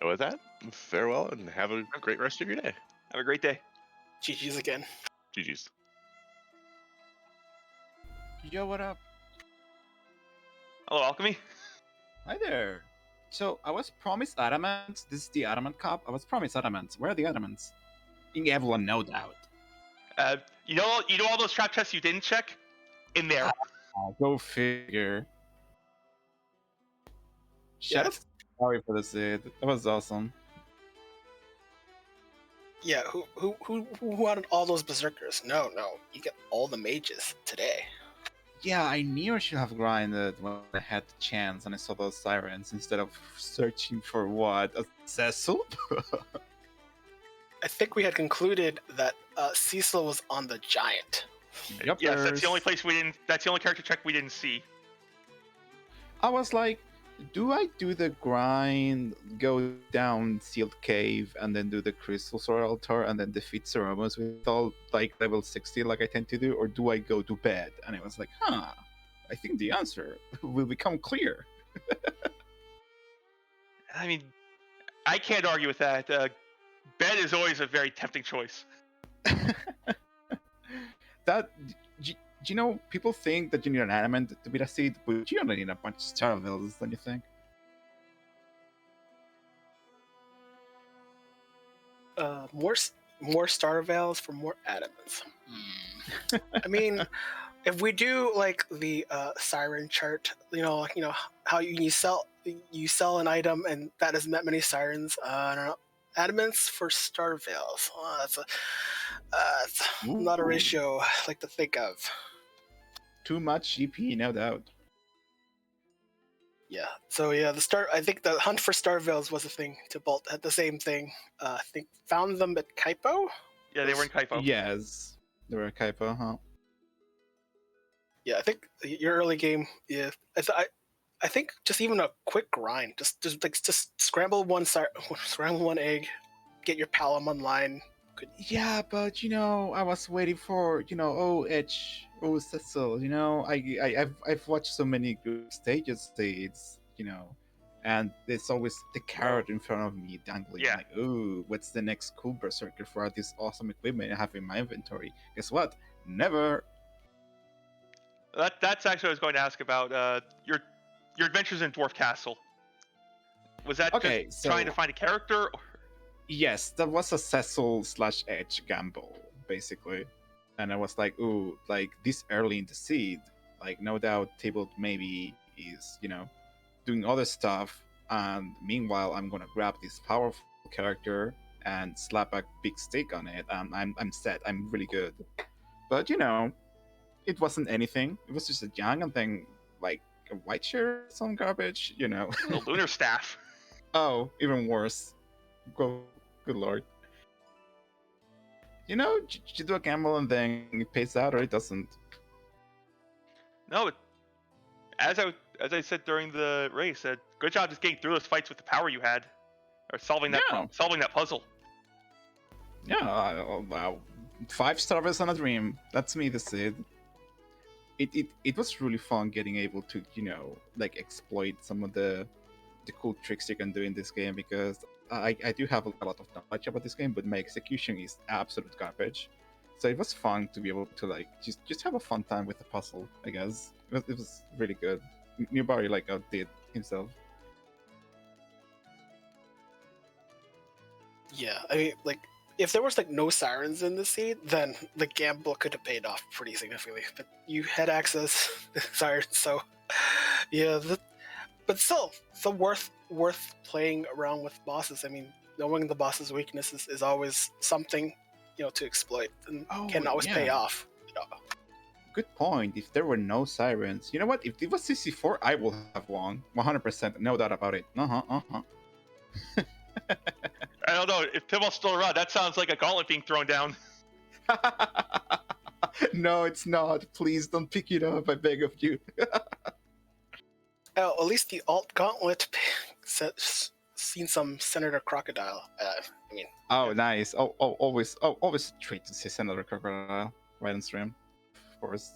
Speaker 3: And with that, farewell, and have a great rest of your day.
Speaker 1: Have a great day.
Speaker 2: GG's again.
Speaker 3: GG's.
Speaker 4: Yo, what up?
Speaker 1: Hello, Alchemie.
Speaker 4: Hi there. So, I was promised Adamant. This is the Adamant Cup. I was promised Adamant. Where are the Adamants? In Evelyn, no doubt.
Speaker 1: You know all those trap chests you didn't check? In there.
Speaker 4: Go figure. Shut up. Sorry for the seed. That was awesome.
Speaker 2: Yeah, who wanted all those berserkers? No, you get all the mages today.
Speaker 4: Yeah, I knew I should have grinded when I had the chance and I saw those sirens instead of searching for what? A Cecil?
Speaker 2: I think we had concluded that Cecil was on the giant.
Speaker 4: Yep.
Speaker 1: Yes, that's the only place we didn't. That's the only character check we didn't see.
Speaker 4: I was like, do I do the grind, go down Sealed Cave, and then do the Crystal Sword Altar, and then defeat Ceremus with all like level 60 like I tend to do, or do I go to bed? And it was like, I think the answer will become clear.
Speaker 1: I mean, I can't argue with that. Bed is always a very tempting choice.
Speaker 4: You know, people think that you need an adamant to beat a seed, but you only need a bunch of Starvels, don't you think?
Speaker 2: More star veils for more adamants. I mean, if we do like the siren chart, you know how you sell an item and that has met many sirens. I don't know. Adamants for star veils. That's not a ratio I like to think of.
Speaker 4: Too much GP, no doubt.
Speaker 2: Yeah. So yeah, I think the hunt for star veils was a thing. Tybalt had the same thing. I think found them at Kaipo.
Speaker 1: Yeah, they were in Kaipo.
Speaker 4: Yes, they were Kaipo, huh?
Speaker 2: Yeah, I think your early game. Yeah, I think just even a quick grind, just scramble one egg, get your Palom online.
Speaker 4: Yeah, but I was waiting for Cecil. I've watched so many group stages. It's and there's always the carrot in front of me dangling.
Speaker 1: Yeah.
Speaker 4: Like, ooh, what's the next cool berserker for this awesome equipment I have in my inventory? Guess what? Never.
Speaker 1: That's actually what I was going to ask about. Your adventures in Dwarf Castle. Was that
Speaker 4: Okay,
Speaker 1: just
Speaker 4: so
Speaker 1: trying to find a character?
Speaker 4: yes, that was a Cecil slash Edge gamble, basically. And I was like, ooh, like this early in the seed, like no doubt Tybalt maybe is, doing other stuff. And meanwhile, I'm gonna grab this powerful character and slap a big stick on it. And I'm set. I'm really good. But it wasn't anything. It was just a young and then like a white shirt, some garbage.
Speaker 1: The lunar staff.
Speaker 4: Oh, even worse. Go, good lord. You do a gamble and then it pays out or it doesn't.
Speaker 1: No, as I said during the race, good job just getting through those fights with the power you had, or solving that puzzle.
Speaker 4: Yeah, wow. 5 stars on a dream. That's me, the Sid. It was really fun getting able to, like exploit some of the cool tricks you can do in this game because I do have a lot of knowledge about this game, but my execution is absolute garbage. So it was fun to be able to like just have a fun time with the puzzle. I guess it was really good. Newberry like outdid himself.
Speaker 2: Yeah, I mean, like, if there was like no sirens in the seed, then the gamble could have paid off pretty significantly. But you had access to sirens, so yeah. But still worth playing around with bosses. I mean, knowing the boss's weaknesses is always something to exploit and can always pay off.
Speaker 4: Good point. If there were no sirens, you know what? If it was CC4, I will have won 100%. No doubt about it.
Speaker 1: I don't know if Tibalt's still around. That sounds like a gauntlet being thrown down.
Speaker 4: No, it's not. Please don't pick it up. I beg of you.
Speaker 2: At least the alt gauntlet seen some Senator Crocodile.
Speaker 4: Oh, nice. Always treat to see Senator Crocodile right on stream, of course.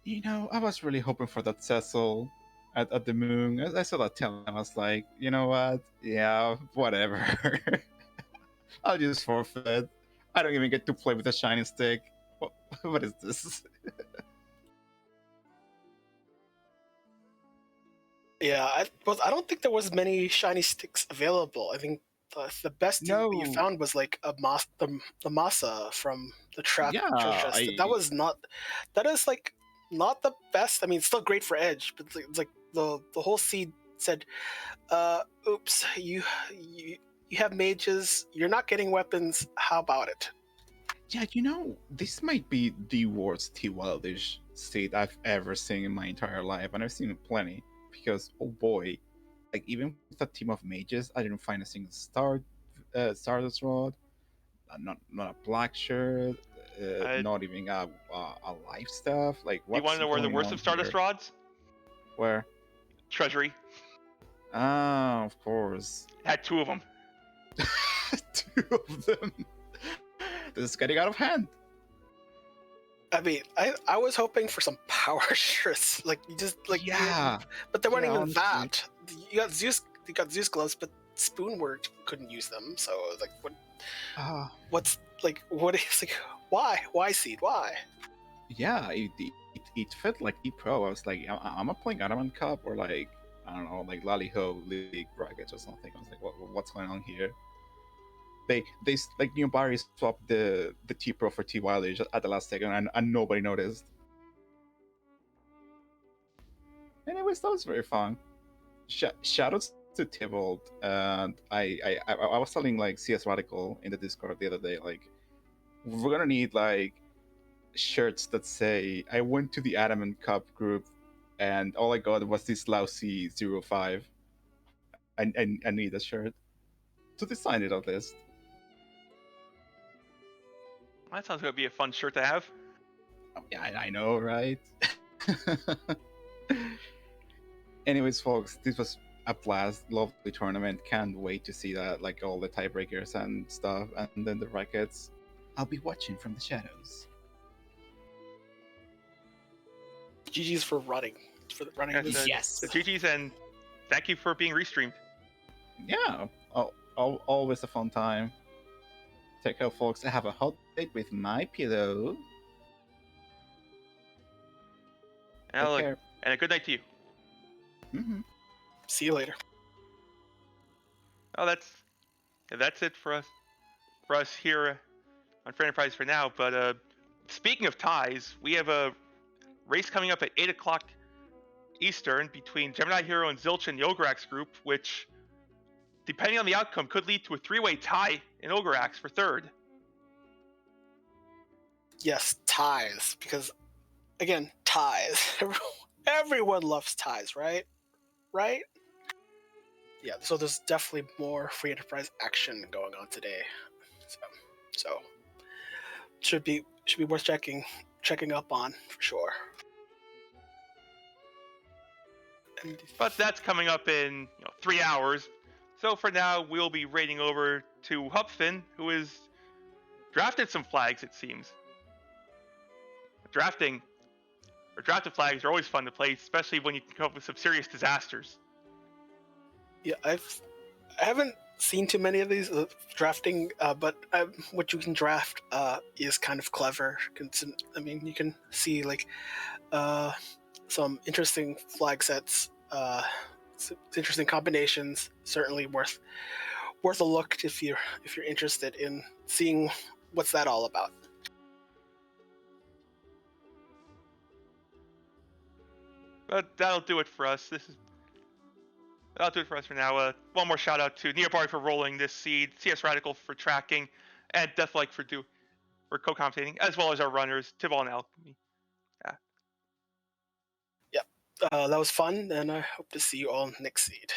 Speaker 4: I was really hoping for that Cecil at the moon. As I saw that tell, I was like, you know what? Yeah, whatever. I'll just forfeit. I don't even get to play with a shiny stick. What is this?
Speaker 2: Yeah, I don't think there was many shiny sticks available. I think the best thing you found was like the masa from the trap.
Speaker 4: Yeah,
Speaker 2: that is like not the best. I mean, it's still great for Edge, but it's like the whole seed said, "Oops, you have mages. You're not getting weapons. How about it?"
Speaker 4: Yeah, this might be the worst T-Wildish state I've ever seen in my entire life, and I've seen plenty. Because oh boy, like even with a team of mages, I didn't find a single Stardust Rod, not a black shirt, not even a life stuff. Like, what's
Speaker 1: you want to know where the worst of Stardust Rods?
Speaker 4: Where?
Speaker 1: Treasury.
Speaker 4: Ah, of course.
Speaker 1: Had 2 of them.
Speaker 4: 2 of them. This is getting out of hand.
Speaker 2: I mean, I was hoping for some power shirts, like you just like but they weren't even honestly. That. You got Zeus gloves, but Spoonword couldn't use them. So like, what's like, what is like, why seed, why?
Speaker 4: Yeah, it felt like E-Pro. I was like, am I playing Adamant Cup or like I don't know, like Lally-Ho League brackets or something? I was like, what's going on here? They like Newberry swapped the T Pro for T Wildish at the last second, and nobody noticed. Anyways, that was very fun. Shoutouts to Tybalt, and I was telling like CS Radical in the Discord the other day, like we're gonna need like shirts that say I went to the Adamant Cup group, and all I got was this lousy 05. I need a shirt to design it at least.
Speaker 1: That sounds going to be a fun shirt to have.
Speaker 4: Oh, yeah, I know, right? Anyways, folks, this was a blast, lovely tournament. Can't wait to see that, like all the tiebreakers and stuff, and then the brackets. I'll be watching from the shadows.
Speaker 2: GG's for running. For running
Speaker 1: Yes,
Speaker 2: this.
Speaker 5: Yes.
Speaker 1: The GG's, and thank you for being restreamed.
Speaker 4: Yeah, always a fun time. Take care, folks. Have a hot date with my pillow.
Speaker 1: And,
Speaker 4: Take
Speaker 1: look,
Speaker 4: care.
Speaker 1: and a good night to you.
Speaker 4: Mm-hmm.
Speaker 2: See you later.
Speaker 1: Oh, that's it for us here on Free Enterprise for now. But speaking of ties, we have a race coming up at 8 o'clock Eastern between Gemini Hero and Zilch and the Ogreax group, which, depending on the outcome, could lead to a three-way tie in Ogreax for third.
Speaker 2: Yes, ties. Because, again, ties. Everyone loves ties, right? Right? Yeah, so there's definitely more Free Enterprise action going on today. So should be worth checking up on for sure.
Speaker 1: But that's coming up in 3 hours. So for now, we'll be raiding over to Hupfin, who has drafted some flags, it seems. Drafted flags are always fun to play, especially when you can come up with some serious disasters.
Speaker 2: Yeah, I haven't seen too many of these drafting, but what you can draft is kind of clever. I mean, you can see like some interesting flag sets, some interesting combinations. Certainly worth a look if you're interested in seeing what's that all about.
Speaker 1: But that'll do it for us. That'll do it for us for now. One more shout out to Neobari for rolling this seed, CS Radical for tracking, and Deathlike for co-commentating, as well as our runners, Tybalt and Alchemie.
Speaker 2: That was fun, and I hope to see you all next seed.